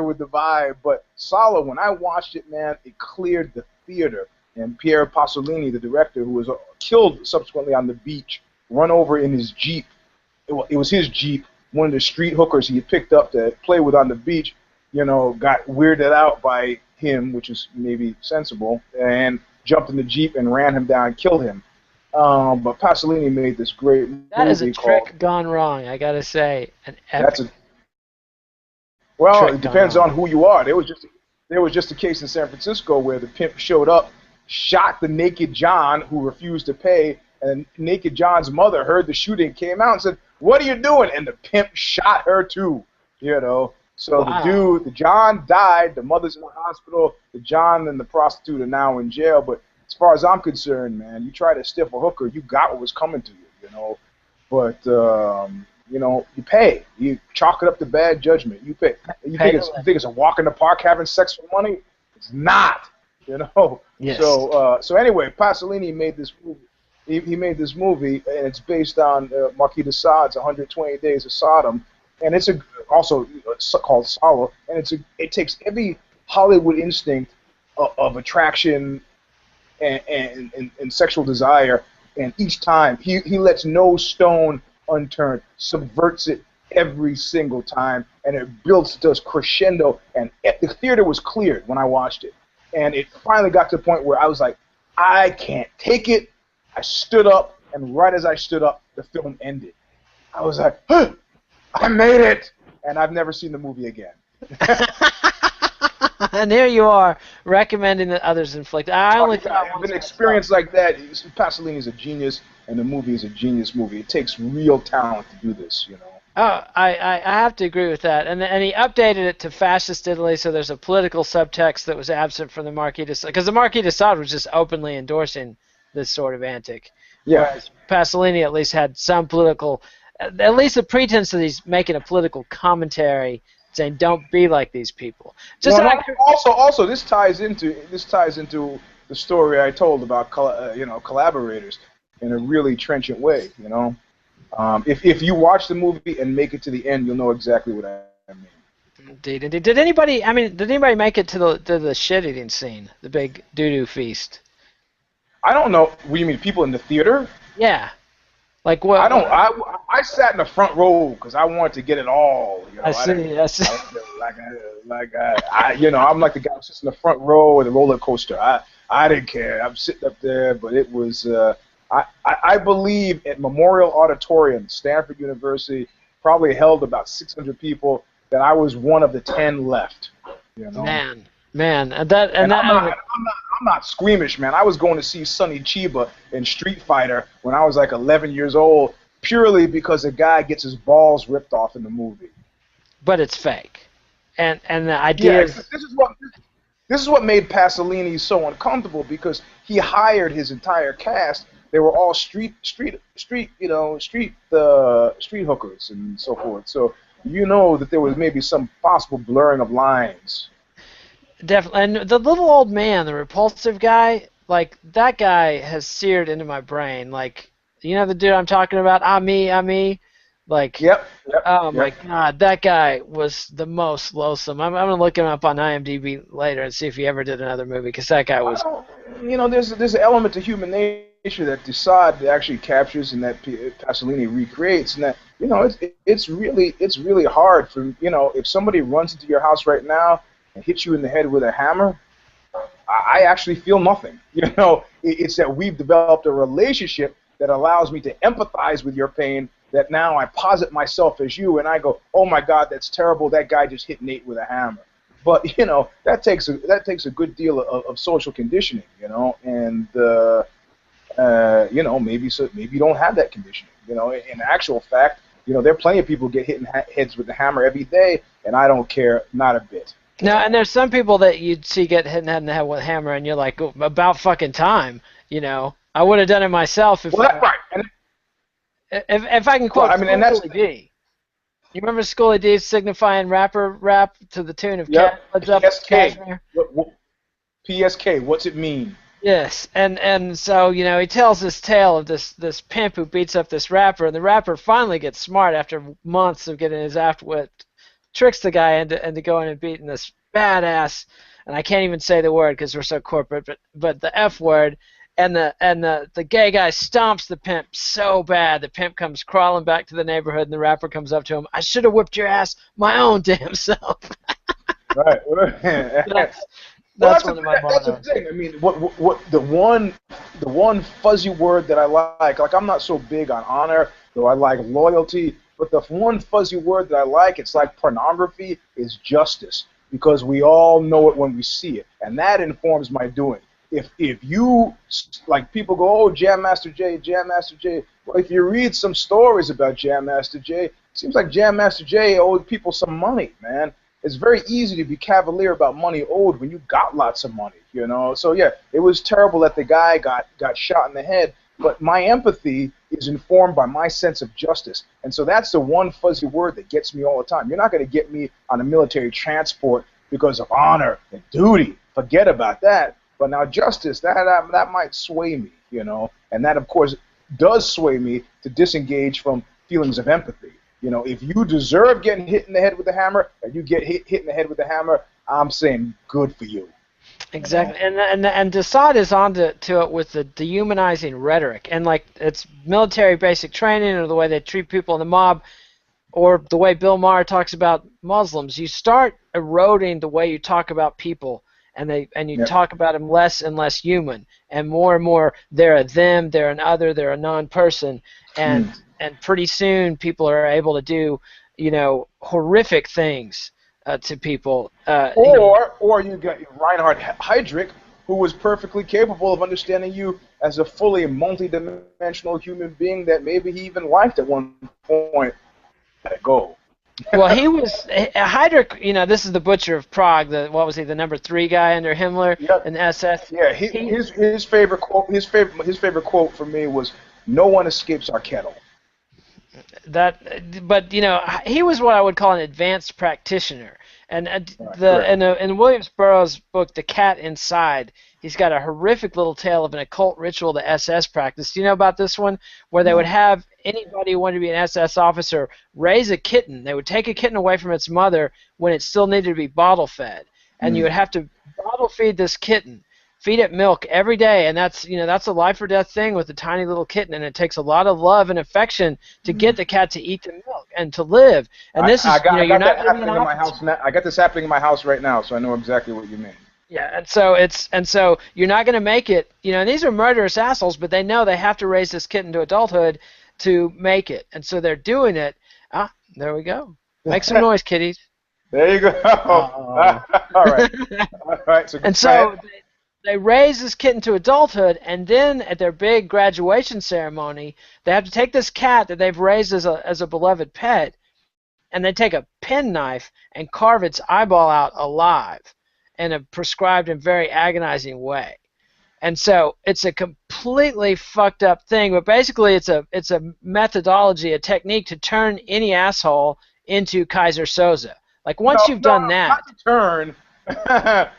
with the vibe. But Solo, when I watched it, man, it cleared the theater. And Pier Pasolini, the director, who was killed subsequently on the beach, run over in his Jeep. It was his Jeep. One of the street hookers he had picked up to play with on the beach, got weirded out by him, which is maybe sensible, and jumped in the Jeep and ran him down and killed him. But Pasolini made this great movie. That is a trick gone wrong, I gotta say. Well, it depends on who you are. There was just a case in San Francisco where the pimp showed up, shot the naked John who refused to pay, and naked John's mother heard the shooting, came out and said, "What are you doing?" And the pimp shot her too. So wow. the John died. The mother's in the hospital. The John and the prostitute are now in jail. But as far as I'm concerned, man, you try to stiff a hooker, you got what was coming to you. But you pay. You chalk it up to bad judgment. You pay. You think it's a walk in the park having sex for money? It's not. Yes. So anyway, Pasolini made this movie. He made this movie, and it's based on Marquis de Sade's 120 Days of Sodom, and it's also called Solo, and it takes every Hollywood instinct of attraction and sexual desire, and each time he lets no stone unturned, subverts it every single time, and it does crescendo, and the theater was cleared when I watched it, and it finally got to the point where I was like, I can't take it. I stood up, and right as I stood up, the film ended. I was like, huh, I made it! And I've never seen the movie again. And here you are, recommending that others inflict. I only thought an experience like that. Pasolini is a genius, and the movie is a genius movie. It takes real talent to do this, Oh, I have to agree with that. And he updated it to fascist Italy, so there's a political subtext that was absent from the Marquis de Sade, because the Marquis de Sade was just openly endorsing this sort of antic. Yeah. Whereas Pasolini at least had some political, at least the pretense that he's making a political commentary saying don't be like these people. Also this ties into the story I told about collaborators in a really trenchant way. If you watch the movie and make it to the end, you'll know exactly what I mean. Indeed. Did anybody make it to the shit eating scene, the big doo-doo feast? I don't know. What do you mean, people in the theater? Yeah. Like what? I sat in the front row because I wanted to get it all. I see. I'm like the guy who sits in the front row with a roller coaster. I didn't care. I'm sitting up there, but it was. I believe at Memorial Auditorium, Stanford University, probably held about 600 people. That I was one of the 10 left. Man, I'm not squeamish, man. I was going to see Sonny Chiba in Street Fighter when I was like 11 years old, purely because a guy gets his balls ripped off in the movie. But it's fake, and the idea Yeah, is this is what made Pasolini so uncomfortable because he hired his entire cast. They were all street hookers and so forth. So you know that there was maybe some possible blurring of lines. definitely. And the little old man, the repulsive guy, like that guy has seared into my brain. Like, you know the dude I'm talking about, Ami. Like, Yep, yep, oh my yep. God, that guy was the most loathsome. I'm gonna look him up on IMDb later and see if he ever did another movie, because that guy was. Well, you know, there's an element to human nature that Desaad actually captures and that Pasolini recreates, and that it's really hard for if somebody runs into your house right now and hits you in the head with a hammer. I actually feel nothing. It's that we've developed a relationship that allows me to empathize with your pain. That now I posit myself as you, and I go, "Oh my God, that's terrible. That guy just hit Nate with a hammer." But that takes a good deal of social conditioning, and maybe you don't have that conditioning. In actual fact, there are plenty of people get hit in heads with the hammer every day, and I don't care, not a bit. No, and there's some people that you'd see get hit in the head with a hammer, and you're like, oh, about fucking time. I would have done it myself if. Well, that's right. And, if I can quote Schoolie D. You remember Schoolie D signifying rapper rap to the tune of PSK. PSK, what's it mean? Yes, and so he tells this tale of this pimp who beats up this rapper, and the rapper finally gets smart after months of getting his ass whipped, tricks the guy into going and beating this badass, and I can't even say the word because we're so corporate, but the F word. And the gay guy stomps the pimp so bad, the pimp comes crawling back to the neighborhood, and the rapper comes up to him. I should have whipped your ass my own damn self. Right. That's one of my mottos. That's the thing. I mean, what the one fuzzy word that I like I'm not so big on honor, though I like loyalty, but the one fuzzy word that I like, it's like pornography, is justice, because we all know it when we see it, and that informs my doing. If you, like, people go, oh, Jam Master Jay. Well, if you read some stories about Jam Master Jay, it seems like Jam Master Jay owed people some money, man. It's very easy to be cavalier about money owed when you got lots of money, So, yeah, it was terrible that the guy got shot in the head, but my empathy is informed by my sense of justice. And so that's the one fuzzy word that gets me all the time. You're not going to get me on a military transport because of honor and duty. Forget about that. But now justice, that might sway me, and that, of course, does sway me to disengage from feelings of empathy. If you deserve getting hit in the head with a hammer, and you get hit in the head with a hammer, I'm saying good for you. Exactly, and Desaad is on to it with the dehumanizing rhetoric, and like it's military basic training, or the way they treat people in the mob, or the way Bill Maher talks about Muslims. You start eroding the way you talk about people. And you talk about them less and less human, and more they're a them, they're an other, they're a non-person, and pretty soon people are able to do horrific things to people. Or you got Reinhard Heydrich, who was perfectly capable of understanding you as a fully multi-dimensional human being that maybe he even liked at one point. Let it go. Well, he was Heydrich. This is the Butcher of Prague. What was he? The number 3 guy under Himmler in SS. Yeah, his favorite quote. His favorite quote for me was, "No one escapes our kettle." But he was what I would call an advanced practitioner. And in Williams Burroughs' book, The Cat Inside, he's got a horrific little tale of an occult ritual the SS practiced. Do you know about this one? Where they would have anybody who wanted to be an SS officer raise a kitten. They would take a kitten away from its mother when it still needed to be bottle fed. And you would have to bottle feed this kitten, feed it milk every day, and that's a life or death thing with a tiny little kitten, and it takes a lot of love and affection to get the cat to eat the milk and to live. And this I got this happening in my house right now, so I know exactly what you mean. Yeah, and so you're not going to make it. And these are murderous assholes, but they know they have to raise this kitten to adulthood to make it, and so they're doing it. There we go. Make some noise, kitties. There you go. All right. So they raise this kitten to adulthood, and then at their big graduation ceremony, they have to take this cat that they've raised as a beloved pet, and they take a penknife and carve its eyeball out alive in a prescribed and very agonizing way. And so it's a completely fucked up thing, but basically it's a methodology, a technique to turn any asshole into Kaiser Soze. Like once you've done that, not to turn,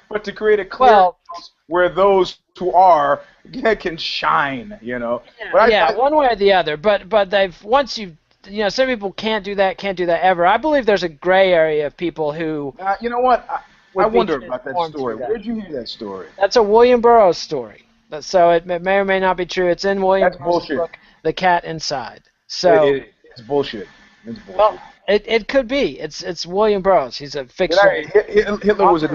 but to create a clearinghouse well, where those who are can shine, you know. But yeah, one way or the other. But they've once you know, some people can't do that ever. I believe there's a gray area of people who. You know what? I wonder about that transformed story. through that. Where'd you hear that story? That's a William Burroughs story. So it may or may not be true. It's in William That's Burroughs' bullshit. book, The Cat Inside. So It's bullshit. It's bullshit. well, it could be. It's William Burroughs. He's a fictional. Hitler was a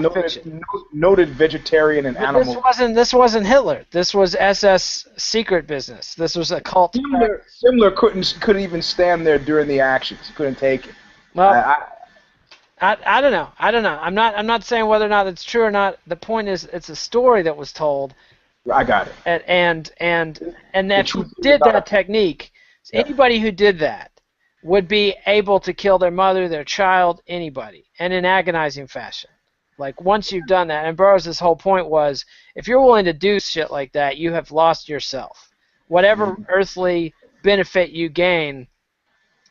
noted vegetarian and But animal. this wasn't Hitler. This was SS secret business. This was a cult. Himmler couldn't even stand there during the actions. He couldn't take it. Well, I don't know. I'm not saying whether or not it's true or not. The point is, it's a story that was told. I got it. And that who did that technique, anybody who did that would be able to kill their mother, their child, anybody, and in agonizing fashion. Like once you've done that, and Burroughs' whole point was, if you're willing to do shit like that, you have lost yourself. Whatever earthly benefit you gain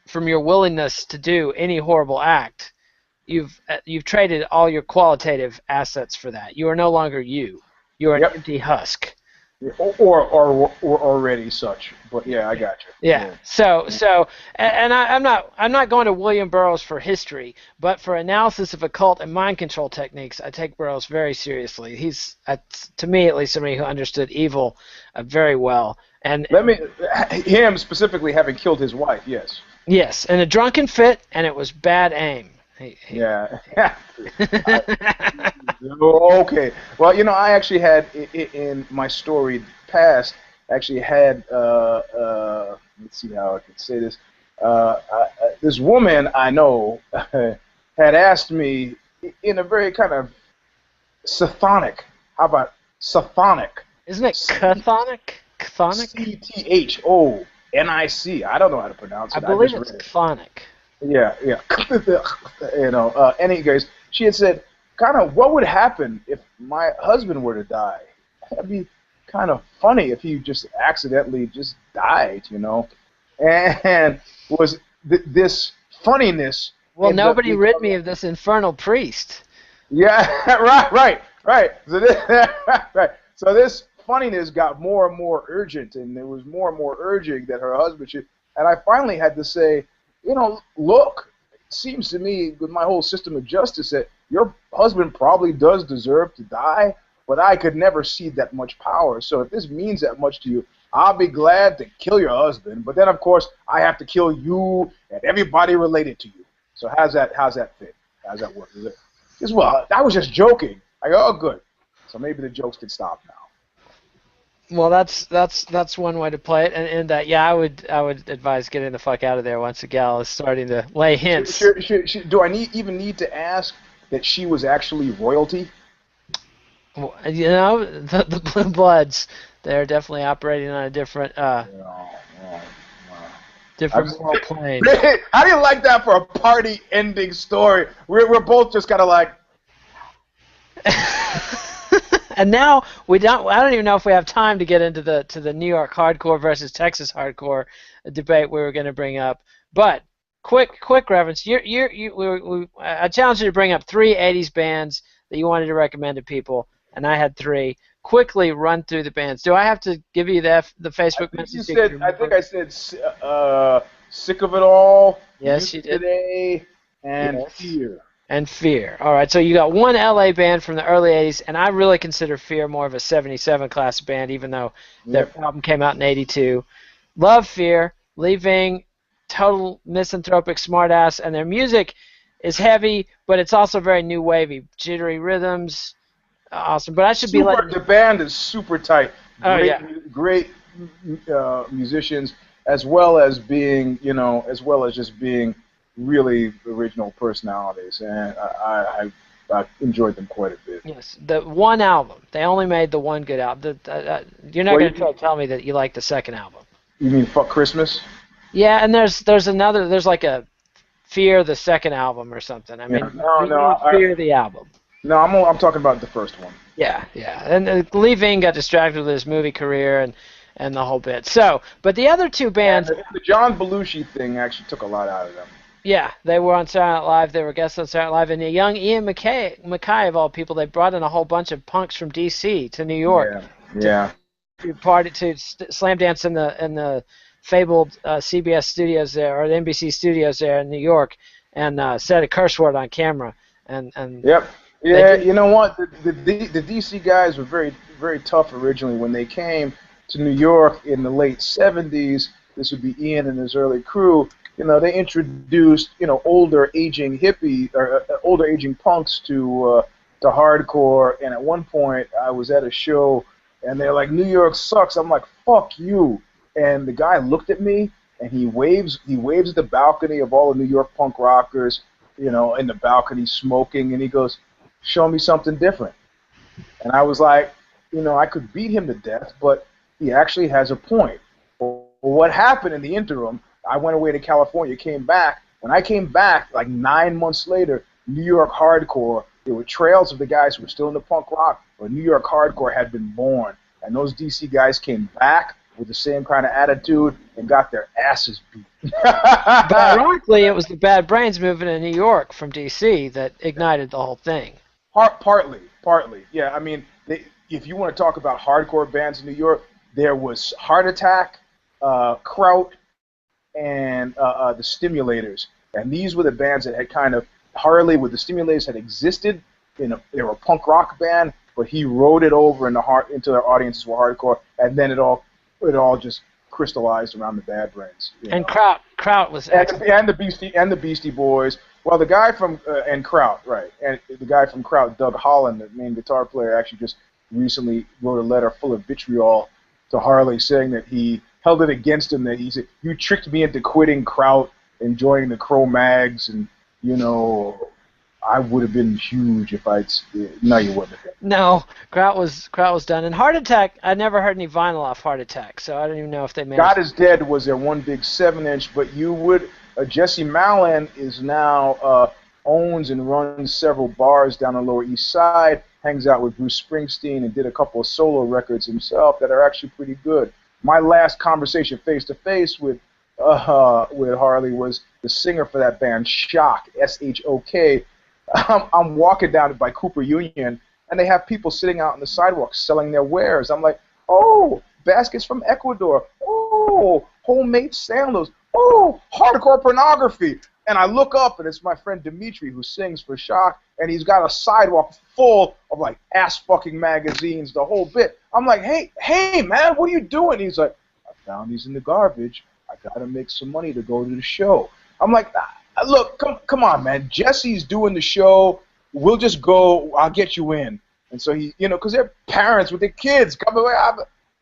from your willingness to do any horrible act, you've traded all your qualitative assets for that. You are no longer you. You are an empty husk. Or already such. But yeah, I got you. Yeah. So I'm not going to William Burroughs for history, but for analysis of occult and mind control techniques, I take Burroughs very seriously. He's, to me at least, somebody who understood evil very well. And him specifically having killed his wife. Yes. Yes, in a drunken fit, and it was bad aim. Yeah. Okay. Well, you know, I actually had in my story past. Actually had let's see how I can say this. This woman I know had asked me in a very kind of chthonic. How about chthonic? Isn't it chthonic? Chthonic? C-T-H-O-N-I-C. I don't know how to pronounce it. I believe it's chthonic. Yeah. You know. Anyways, she had said, kind of, what would happen if my husband were to die? That'd be kind of funny if he just accidentally just died, you know. And was this funniness? Well, nobody rid me of this infernal priest. Yeah, right. So So this funniness got more and more urgent, and it was more and more urging that her husband should. And I finally had to say, you know, look, it seems to me with my whole system of justice that your husband probably does deserve to die, but I could never cede that much power. So if this means that much to you, I'll be glad to kill your husband. But then, of course, I have to kill you and everybody related to you. So how's that fit? How's that work? Is it? Well, I was just joking. I go, oh, good. So maybe the jokes can stop now. Well, that's one way to play it, and I would advise getting the fuck out of there once a gal is starting to lay hints. Do I even need to ask that she was actually royalty? Well, you know, the Blue Bloods, they're definitely operating on a different different moral plane. How do you like that for a party ending story? We're both just kind of like. And now I don't even know if we have time to get into the New York hardcore versus Texas hardcore debate we were going to bring up. But quick reference. I challenged you to bring up 3 '80s bands that you wanted to recommend to people, and I had 3. Quickly run through the bands. Do I have to give you the Facebook message? I think I said Sick of It All. Yes, you did. Today and Fear. And Fear. All right, so you got one LA band from the early 80s, and I really consider Fear more of a 77 class band, even though their album came out in 82. Love Fear, leaving total misanthropic smartass, and their music is heavy, but it's also very new wavy, jittery rhythms. Awesome, but I should be like the band is super tight. Great musicians, as well as being, you know, as well as just being really original personalities, and I enjoyed them quite a bit. Yes, the one album. They only made the one good album. You're not Well, going to try to tell me that you like the second album. you mean Fuck Christmas? Yeah, and there's another. There's like a Fear the second album or something. I Yeah. mean, No, you no, need Fear the album. no. I'm talking about the first one. Yeah, yeah. And Lee Ving got distracted with his movie career and the whole bit. So, but the other two And bands, the John Belushi thing actually took a lot out of them. yeah, they were on Saturday Night Live. They were guests on Saturday Night Live. And the young Ian MacKay of all people, they brought in a whole bunch of punks from D.C. to New York Yeah. to party to slam dance in the fabled CBS studios there or the NBC studios there in New York and said a curse word on camera. And Yep. Yeah, you know what? The DC guys were very, very tough originally when they came to New York in the late 70s. This would be Ian and his early crew. You know, they introduced, older aging older aging punks to hardcore. And at one point, I was at a show, and they're like, "New York sucks." I'm like, "Fuck you!" And the guy looked at me, and he waves at the balcony of all the New York punk rockers, in the balcony smoking, and he goes, "Show me something different." And I was like, I could beat him to death, but he actually has a point. Well, what happened in the interim, I went away to California, came back. When I came back, like 9 months later, New York hardcore, there were trails of the guys who were still in the punk rock, but New York hardcore had been born. And those DC guys came back with the same kind of attitude and got their asses beat. But ironically, it was the Bad Brains moving to New York from D.C. that ignited the whole thing. Partly. Yeah, I mean, if you want to talk about hardcore bands in New York, there was Heart Attack, Kraut, and the Stimulators. And these were the bands that had kind of, Harley with the Stimulators had existed. They were a punk rock band, but he wrote it over into their audiences were hardcore, and then it all just crystallized around the Bad Brains. And Kraut was and the Beastie Boys. Well, the guy from and Kraut, right? And the guy from Kraut, Doug Holland, the main guitar player, actually just recently wrote a letter full of vitriol to Harley, saying that he held it against him that he said, "You tricked me into quitting Kraut and joining the Cro-Mags, and I would have been huge if I'd." No, you wouldn't have. No, Kraut was done. And Heart Attack, I never heard any vinyl off Heart Attack, so I don't even know if they made. God Is Dead was their one big 7-inch, but you would. Jesse Malin is now owns and runs several bars down the Lower East Side. Hangs out with Bruce Springsteen and did a couple of solo records himself that are actually pretty good. My last conversation face to face with Harley was the singer for that band, Shock, S-H-O-K. I'm walking down by Cooper Union, and they have people sitting out on the sidewalk selling their wares. I'm like, "Oh, baskets from Ecuador. Oh, homemade sandals. Oh, hardcore pornography." And I look up, and it's my friend Dimitri who sings for Shock, and he's got a sidewalk full of like ass-fucking magazines, the whole bit. I'm like, hey, man, what are you doing? He's like, "I found these in the garbage. I gotta make some money to go to the show." I'm like, "Look, come on, man. Jesse's doing the show. We'll just go. I'll get you in." And so he, because they're parents with their kids. Come away, I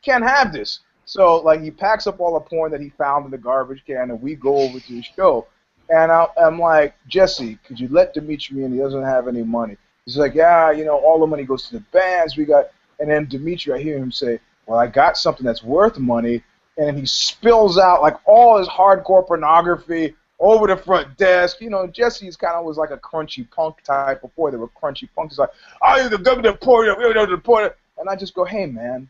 can't have this. So like he packs up all the porn that he found in the garbage can, and we go over to the show. And I'm like, "Jesse, could you let Dimitri in? He doesn't have any money." He's like, "Yeah, all the money goes to the bands we got." And then Dimitri, I hear him say, "Well, I got something that's worth money." And then he spills out like all his hardcore pornography over the front desk. Jesse's kind of was like a crunchy punk type before they were crunchy punks. He's like, "Oh, the government reporter." And I just go, hey man,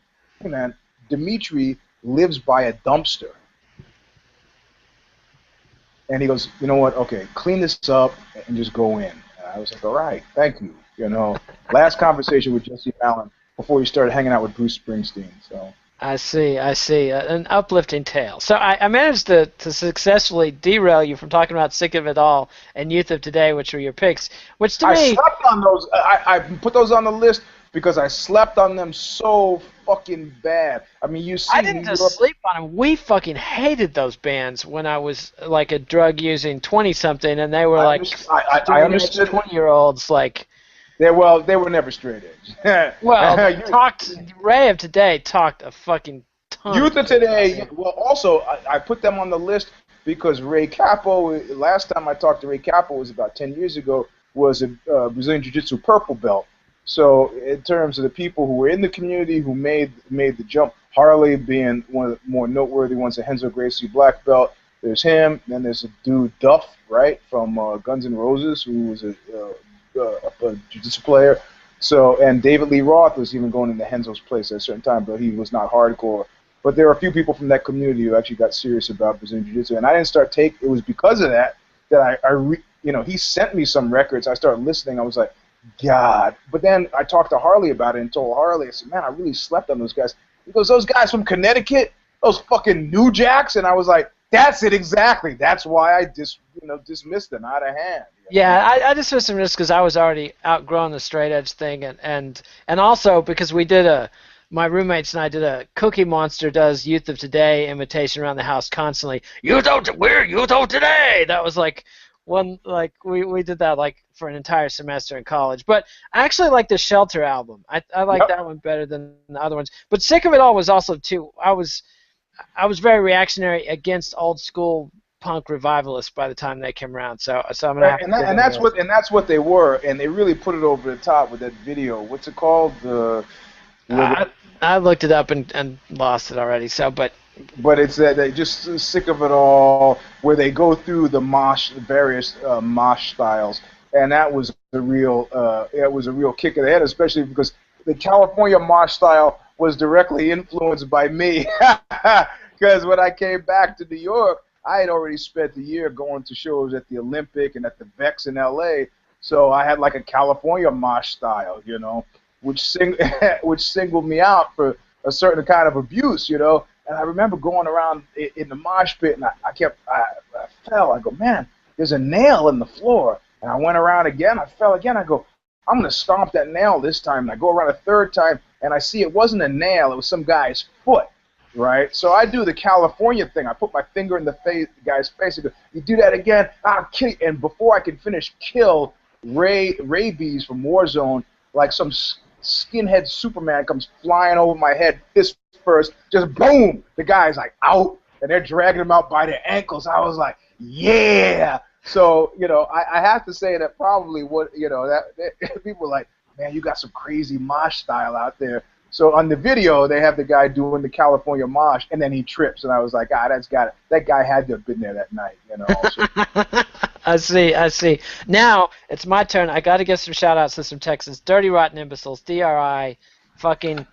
Dimitri lives by a dumpster. And he goes, "You know what? Okay, clean this up and just go in." And I was like, "All right, thank you." Last conversation with Jesse Allen before he started hanging out with Bruce Springsteen. So. I see. An uplifting tale. So I managed to successfully derail you from talking about Sick of It All and Youth of Today, which were your picks, which to me... I slept on those. I put those on the list because I slept on them so fucking bad. I mean, you see... I didn't just sleep on them. We fucking hated those bands when I was like a drug-using 20-something, and they were I understood 20-year-olds like... They were never straight edge. Well, Ray of Today talked a fucking ton. Youth of Today. Well, also I put them on the list because Ray Capo. Last time I talked to Ray Capo was about 10 years ago. was a Brazilian Jiu-Jitsu purple belt. So in terms of the people who were in the community who made the jump, Harley being one of the more noteworthy ones, a Renzo Gracie black belt. There's him. Then there's a dude Duff, right, from Guns N' Roses, who was a jiu-jitsu player. So, and David Lee Roth was even going into Renzo's place at a certain time, but he was not hardcore. But there are a few people from that community who actually got serious about Brazilian Jiu-Jitsu, and I didn't start take. It was because of that he sent me some records. I started listening. I was like, God. But then I talked to Harley about it and told Harley, I said, man, I really slept on those guys. He goes, those guys from Connecticut, those fucking New Jacks, and I was like, that's it exactly. That's why I dismissed them out of hand. Yeah, I dismissed them just because I was already outgrowing the straight edge thing, and also because my roommates and I did a Cookie Monster does Youth of Today imitation around the house constantly. We're Youth of Today. That was like we did that like for an entire semester in college. But I actually like the Shelter album. I like that one better than the other ones. But Sick of It All was also too. I was very reactionary against old school punk revivalists by the time they came around. So I'm gonna have to that's what they were, and they really put it over the top with that video. What's it called? I looked it up and lost it already. So, but it's that they just Sick of It All, where they go through the various mosh styles, and that was a real kick in the head, especially because the California mosh style was directly influenced by me, because when I came back to New York, I had already spent the year going to shows at the Olympic and at the Vex in L.A., so I had like a California mosh style, which singled me out for a certain kind of abuse, And I remember going around in the mosh pit, and I fell. I go, man, there's a nail in the floor. And I went around again. I fell again. I go, I'm going to stomp that nail this time. And I go around a third time, and I see it wasn't a nail. It was some guy's foot, right? So I do the California thing. I put my finger in the guy's face. I go, you do that again, I'll kill you. And before I can finish, kill Ray Bees from Warzone, like some skinhead Superman comes flying over my head, fist first, just boom, the guy's like out, and they're dragging him out by their ankles. I was like, yeah. So, I have to say that probably people were like, man, you got some crazy mosh style out there. So on the video, they have the guy doing the California mosh, and then he trips, and I was like, that guy had to have been there that night, So. I see. Now it's my turn. I got to give some shout-outs to some Texans. Dirty Rotten Imbeciles, DRI, fucking...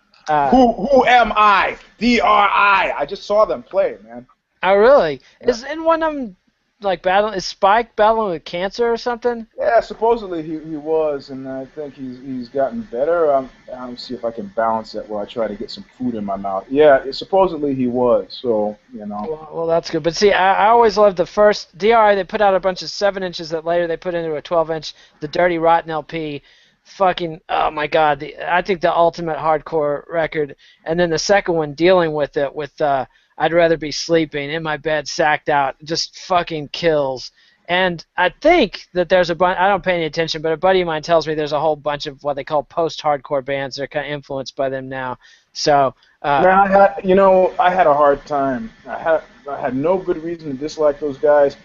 Who am I? DRI. I just saw them play, man. Oh, really? Yeah. Is in one of them like is Spike battling with cancer or something? Yeah, supposedly he was, and I think he's gotten better. I'll see if I can balance that while I try to get some food in my mouth. Yeah, supposedly he was, so, Well, that's good. But see, I always loved the first DRI. They put out a bunch of 7 inches that later they put into a 12-inch, the Dirty Rotten LP. Fucking, oh my God, I think the ultimate hardcore record. And then the second one, Dealing with It, with I'd Rather Be Sleeping, In My Bed, Sacked Out, just fucking kills. And I think that there's a bunch, I don't pay any attention, but a buddy of mine tells me there's a whole bunch of what they call post-hardcore bands that are kind of influenced by them now. So, I had a hard time. I had no good reason to dislike those guys,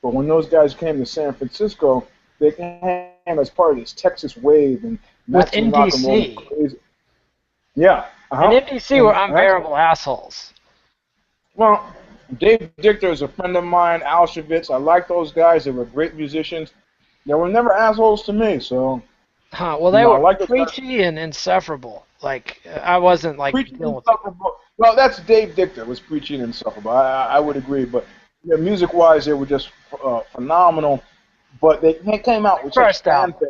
but when those guys came to San Francisco, they came as part of this Texas wave and with NDC. Crazy. Yeah. And NDC were unbearable assholes. Well, Dave Dichter is a friend of mine, Auschwitz. I like those guys. They were great musicians. They were never assholes to me, so... Well, they were preachy and insufferable. Like, I wasn't, like... Preachy and insufferable. Well, that's Dave Dichter, was preachy and insufferable. I would agree, but music-wise, they were just phenomenal. But they came out with such fanfare.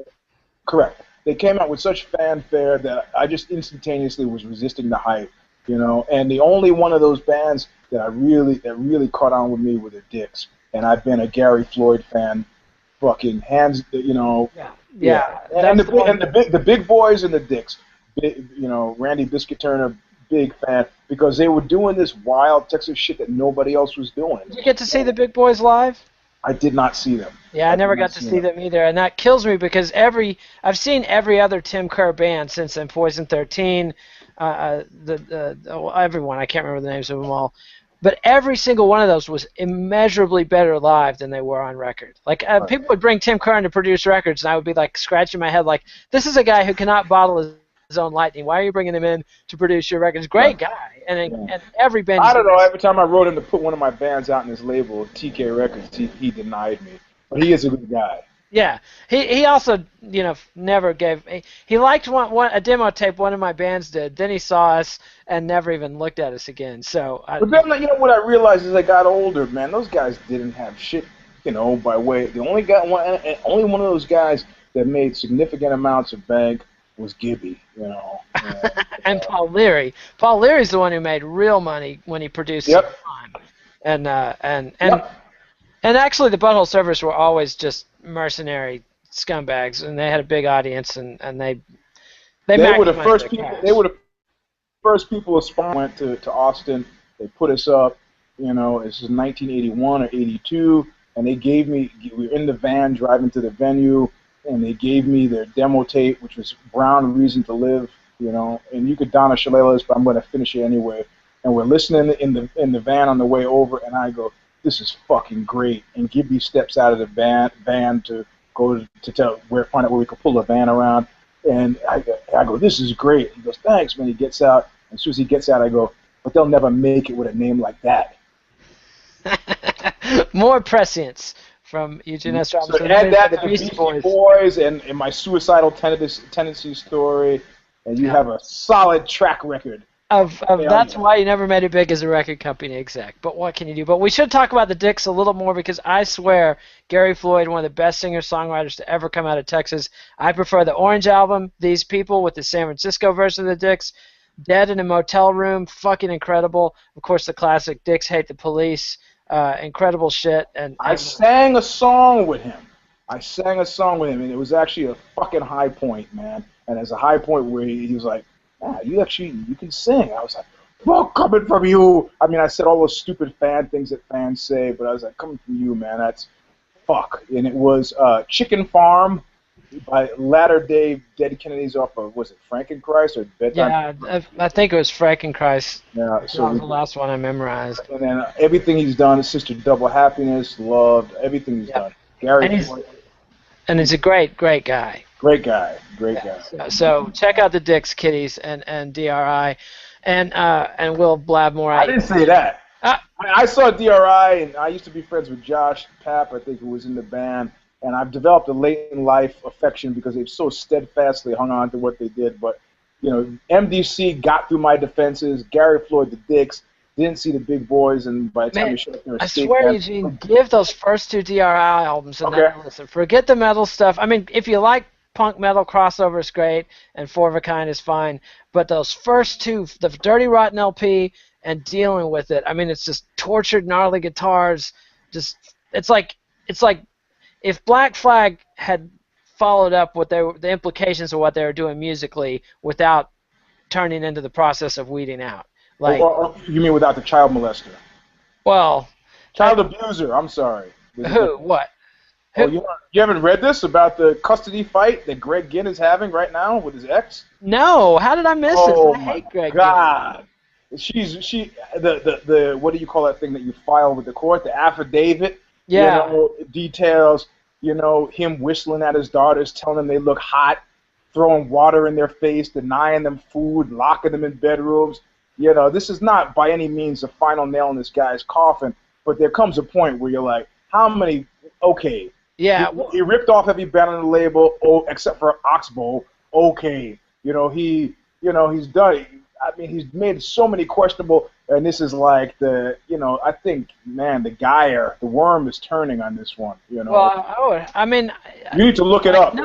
Correct. They came out with such fanfare that I just instantaneously was resisting the hype, And the only one of those bands that really caught on with me were the Dicks. And I've been a Gary Floyd fan, fucking hands, Yeah. And the big boys and the Dicks, Randy Biscuit Turner, big fan, because they were doing this wild Texas shit that nobody else was doing. Did you get to see the big boys live? I did not see them. Yeah, I never got to see them either, and that kills me because I've seen every other Tim Kerr band since then, Poison 13, everyone, I can't remember the names of them all, but every single one of those was immeasurably better live than they were on record. Like people would bring Tim Curran to produce records, and I would be like scratching my head, like, this is a guy who cannot bottle his own lightning. Why are you bringing him in to produce your records? Great guy, and every band. I don't know. Every time I wrote him to put one of my bands out in his label, TK Records, he denied me. But he is a good guy. Yeah, he also, you know, never gave. He liked a demo tape one of my bands did. Then he saw us and never even looked at us again. So. But then, you know what I realized as I got older, man, those guys didn't have shit, you know. By way, the only only one of those guys that made significant amounts of bank was Gibby, you know. And Paul Leary. Paul Leary's the one who made real money when he produced Time. And actually, the Butthole Surfers were always just mercenary scumbags, and they had a big audience, and they were the first people. They were the first people that went to Austin. They put us up. You know, this is 1981 or 82, and they gave me. We were in the van driving to the venue, and they gave me their demo tape, which was Brown Reason to Live. You know, and you could Donna Shillelagh's, but I'm going to finish it anyway. And we're listening in the van on the way over, and I go, this is fucking great. And Gibby steps out of the van to go to find out where we could pull the van around. And I go, this is great. He goes, thanks, man. He gets out. And as soon as he gets out, I go, but they'll never make it with a name like that. More prescience from Eugene S. Robinson. So add that to the Beastie Boys and my suicidal tendency story, and you have a solid track record. That's why you never made it big as a record company exec. But what can you do? But we should talk about the Dicks a little more, because I swear Gary Floyd, one of the best singer-songwriters to ever come out of Texas. I prefer the Orange album, These People, with the San Francisco version of the Dicks. Dead in a Motel Room, fucking incredible. Of course, the classic Dicks Hate the Police, incredible shit. And I sang a song with him. And it was actually a fucking high point, man. And as a high point where he was like, you can sing. I was like, well, coming from you. I mean, I said all those stupid fan things that fans say, but I was like, coming from you, man, that's fuck. And it was Chicken Farm by Latter Day Dead Kennedys off of, was it Frankenchrist or Bedtime? Yeah, I think it was Frankenchrist. Yeah, so that was the last one I memorized. And then everything he's done, Sister Double Happiness, Loved, everything he's done. Gary and he's a great guy. Great guy. So check out the Dicks, Kiddies, and DRI, and we'll blab more. I didn't say that. I saw DRI, and I used to be friends with Josh Papp, I think, who was in the band, and I've developed a late in life affection because they've so steadfastly hung on to what they did. But you know, MDC got through my defenses. Gary Floyd, the Dicks, didn't see the big boys, and by the time you showed up there, I swear, Eugene, give those first two DRI albums and then listen. Forget the metal stuff. I mean, if you like punk metal, Crossover is great, and Four of a Kind is fine, but those first two, the Dirty Rotten LP and Dealing with It, I mean, it's just tortured, gnarly guitars. Just it's like if Black Flag had followed up what the implications of what they were doing musically without turning into the process of weeding out. Like, you mean without the child molester? Well, child abuser. I'm sorry. Who? What? Oh, you haven't read this about the custody fight that Greg Ginn is having right now with his ex? No. How did I miss it? I hate Greg Ginn. God. The what do you call that thing that you file with the court? The affidavit. Yeah. You know, details. You know, him whistling at his daughters, telling them they look hot, throwing water in their face, denying them food, locking them in bedrooms. You know, this is not by any means the final nail in this guy's coffin, but there comes a point where you're like, how many? Okay. Yeah. He ripped off every band on the label, except for Oxbow. Okay. He's done. I mean, he's made so many questionable, and this is like I think, man, the worm is turning on this one, Well, I mean, you need to look it up.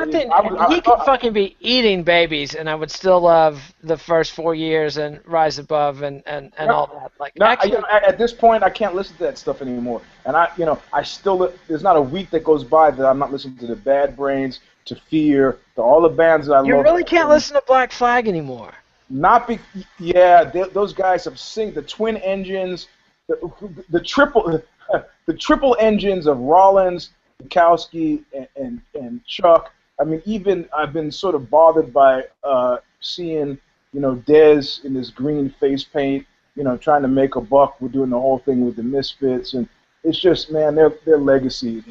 He could fucking be eating babies, and I would still love the first 4 years and Rise Above and all that. Like, at this point, I can't listen to that stuff anymore. And I still, there's not a week that goes by that I'm not listening to the Bad Brains, to Fear, to all the bands that I love. You really can't listen to Black Flag anymore. Those guys have sing the twin engines, the triple engines of Rollins, Bukowski, and Chuck. I mean, even I've been sort of bothered by seeing Dez in this green face paint. trying to make a buck. We're doing the whole thing with the Misfits, and it's just, man, their legacy.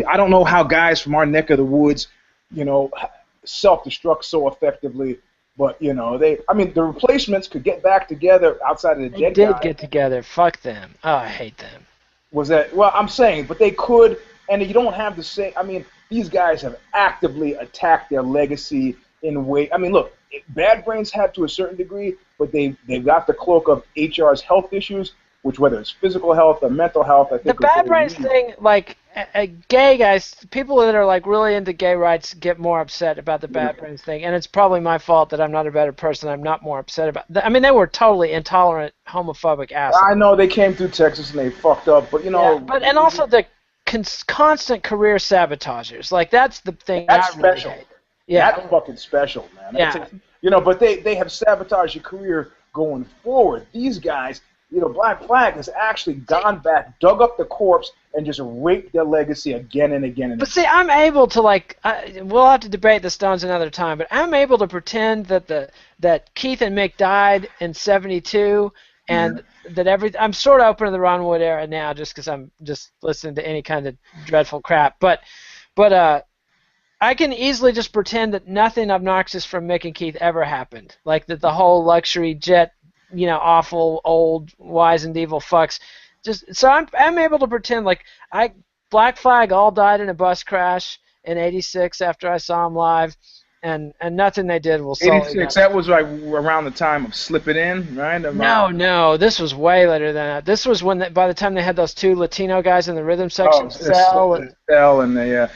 I don't know how guys from our neck of the woods, self-destruct so effectively. But the Replacements could get back together outside of the They Dead did guy. get together. Fuck them. Oh, I hate them. Was that? Well, I'm saying, but they could, and you don't have the same. I mean, these guys have actively attacked their legacy in a way. I mean, look, Bad Brains had to a certain degree, but they've got the cloak of HR's health issues, which whether it's physical health or mental health, I think The Bad Brains thing, like, gay guys, people that are like really into gay rights get more upset about the Bad Brains thing, and it's probably my fault that I'm not a better person. I'm not more upset about. I mean, they were totally intolerant, homophobic assholes. I know they came through Texas and they fucked up, but and also the constant career sabotagers. Like that's the thing. That's I really special. hate. Yeah, that's fucking special, man. Yeah. But they have sabotaged your career going forward. These guys. Black Flag has actually gone back, dug up the corpse, and just raped their legacy again and again and again. But see, I'm able to we'll have to debate the Stones another time, but I'm able to pretend that Keith and Mick died in '72, and that I'm sort of open to the Ron Wood era now, just because I'm just listening to any kind of dreadful crap. But I can easily just pretend that nothing obnoxious from Mick and Keith ever happened, like that the whole luxury jet. Awful old wise and evil fucks. So I'm able to pretend like Black Flag all died in a bus crash in '86 after I saw them live, and nothing they did will solve. '86. That was like around the time of Slip It In, right? No, this was way later than that. This was when by the time they had those two Latino guys in the rhythm section, Cell and they.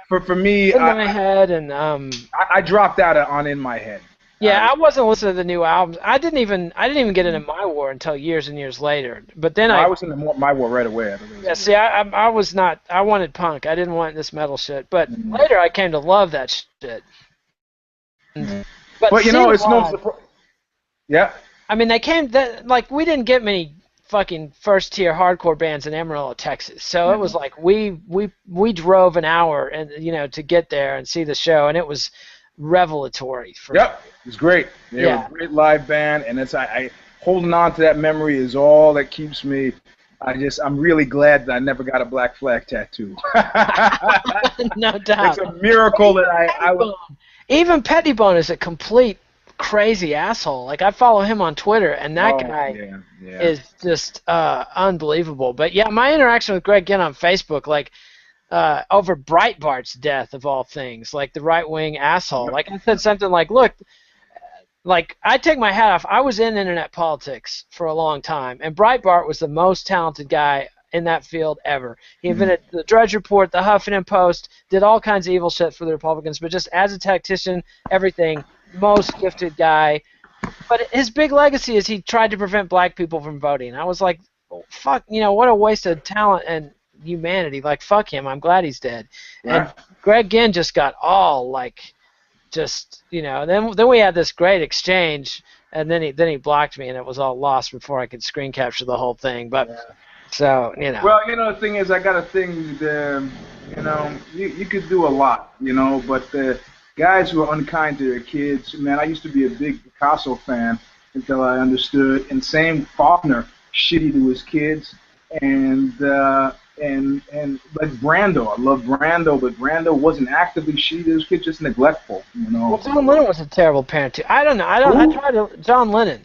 For me, In My Head and I dropped out on In My Head. Yeah, I wasn't listening to the new albums. I didn't even get into My War until years and years later. But then I was into My War right away. Yeah, see, I was not. I wanted punk. I didn't want this metal shit. But later, I came to love that shit. But it's no surprise. Yeah. I mean, we didn't get many fucking first-tier hardcore bands in Amarillo, Texas. So it was like we drove an hour and to get there and see the show, and it was revelatory. It was great. They were a great live band, and it's I holding on to that memory is all that keeps me. I'm really glad that I never got a Black Flag tattoo. No doubt. It's a miracle that I even Pettibone is a complete crazy asshole. Like I follow him on Twitter, and that guy is just unbelievable. But yeah, my interaction with Greg Ginn on Facebook, like. Over Breitbart's death of all things, like the right-wing asshole. Like I said something like, look, like I take my hat off. I was in internet politics for a long time, and Breitbart was the most talented guy in that field ever. He invented the Drudge Report, the Huffington Post, did all kinds of evil shit for the Republicans, but just as a tactician, everything, most gifted guy. But his big legacy is he tried to prevent black people from voting. I was like, fuck, what a waste of talent and humanity. Like fuck him, I'm glad he's dead. And Greg Ginn just got all then we had this great exchange, and then he blocked me, and it was all lost before I could screen capture the whole thing. But so well, the thing is, I got a thing that you could do a lot, but the guys who are unkind to their kids, man, I used to be a big Picasso fan until I understood, and same Faulkner, shitty to his kids, and like Brando, I love Brando, but Brando wasn't actively shitty to his kids, just neglectful, Well, John Lennon was a terrible parent too. I don't know. I tried to John Lennon.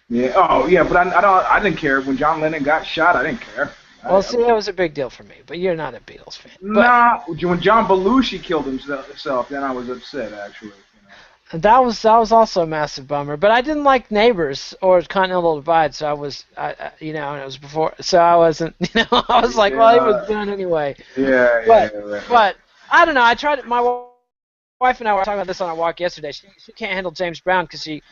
Yeah. Oh, yeah, but I didn't care when John Lennon got shot. I didn't care. Well, see, that was a big deal for me. But you're not a Beatles fan. Nah, when John Belushi killed himself, then I was upset actually. That was also a massive bummer. But I didn't like Neighbors or Continental Divide, so and it was before, so I wasn't, I was like, well, he was done anyway. But I don't know. I tried. My wife and I were talking about this on our walk yesterday. She can't handle James Brown because she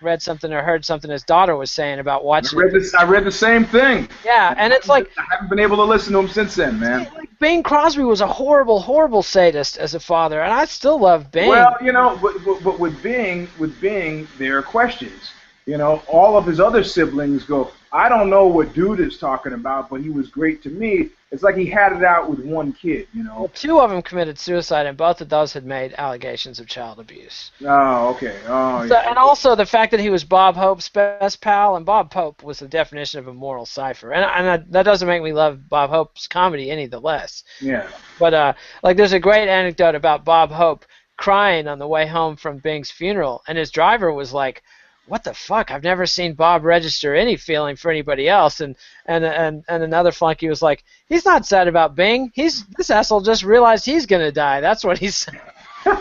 read something or heard something his daughter was saying about watching. I read the same thing. Yeah, and it's like I haven't been able to listen to him since then, man. Like Bing Crosby was a horrible, horrible sadist as a father, and I still love Bing. Well, but with Bing, there are questions. All of his other siblings go, I don't know what dude is talking about, but he was great to me. It's like he had it out with one kid, you know. Well, two of them committed suicide, and both of those had made allegations of child abuse. Oh, okay. Oh, So, yeah. and also the fact that he was Bob Hope's best pal, and Bob Hope was the definition of a moral cipher. And that doesn't make me love Bob Hope's comedy any the less. Yeah. But like, there's a great anecdote about Bob Hope crying on the way home from Bing's funeral, and his driver was like, "What the fuck? I've never seen Bob register any feeling for anybody else." And another flunky was like, "He's not sad about Bing. This asshole just realized he's gonna die. That's what he's saying." Well,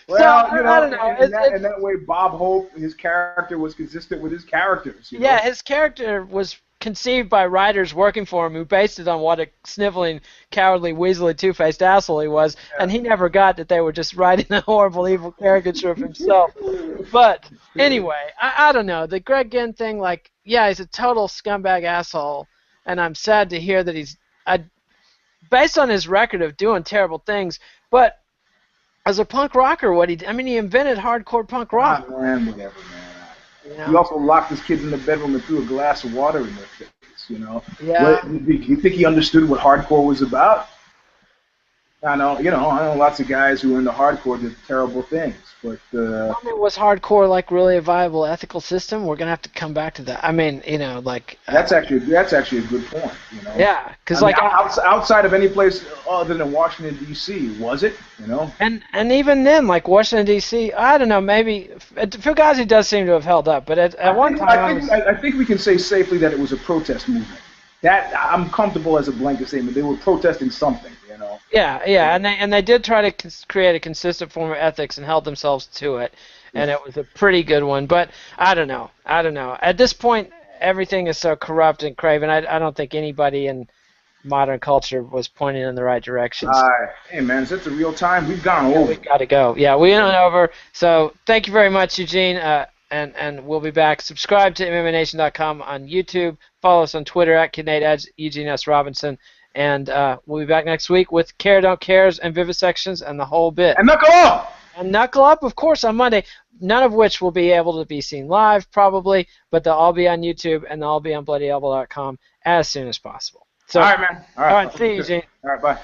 you know, I don't know. In that way, Bob Hope, his character was consistent with his characters. You know? Yeah, his character was conceived by writers working for him who based it on what a sniveling, cowardly, weaselly, two-faced asshole he was, and he never got that they were just writing a horrible, evil caricature of himself. But anyway, I don't know. The Greg Ginn thing, like, yeah, he's a total scumbag asshole, and I'm sad to hear that he's, based on his record of doing terrible things, but as a punk rocker, he invented hardcore punk rock. Ah, man, whatever, man. You know? He also locked his kids in the bedroom and threw a glass of water in their face, you know? Yeah. You think he understood what hardcore was about? I know lots of guys who are into hardcore did terrible things, but was hardcore like really a viable ethical system? We're gonna have to come back to that. I mean, you know, like that's actually a good point. You know. Yeah, because outside of any place other than Washington D.C., was it? You know. And even then, like Washington D.C., I don't know. Maybe Fugazi does seem to have held up, but at one time, I think we can say safely that it was a protest movement. That I'm comfortable as a blanket statement. They were protesting something. You know. Yeah, and they did try to create a consistent form of ethics and held themselves to it, and it was a pretty good one. But I don't know. At this point, everything is so corrupt and craven. I don't think anybody in modern culture was pointing in the right direction. Hey man, it's a real time. We've gone over. We've got to go. Yeah, we went over. So thank you very much, Eugene. And we'll be back. Subscribe to MMANation.com on YouTube. Follow us on Twitter at KidNate, Eugene S. Robinson. And we'll be back next week with Care, Don't Cares, and Vivisections, and the whole bit. And Knuckle Up! And Knuckle Up, of course, on Monday. None of which will be able to be seen live, probably, but they'll all be on YouTube, and they'll all be on BloodyElbow.com as soon as possible. So, all right, man. All right, see you, Eugene. All right, bye.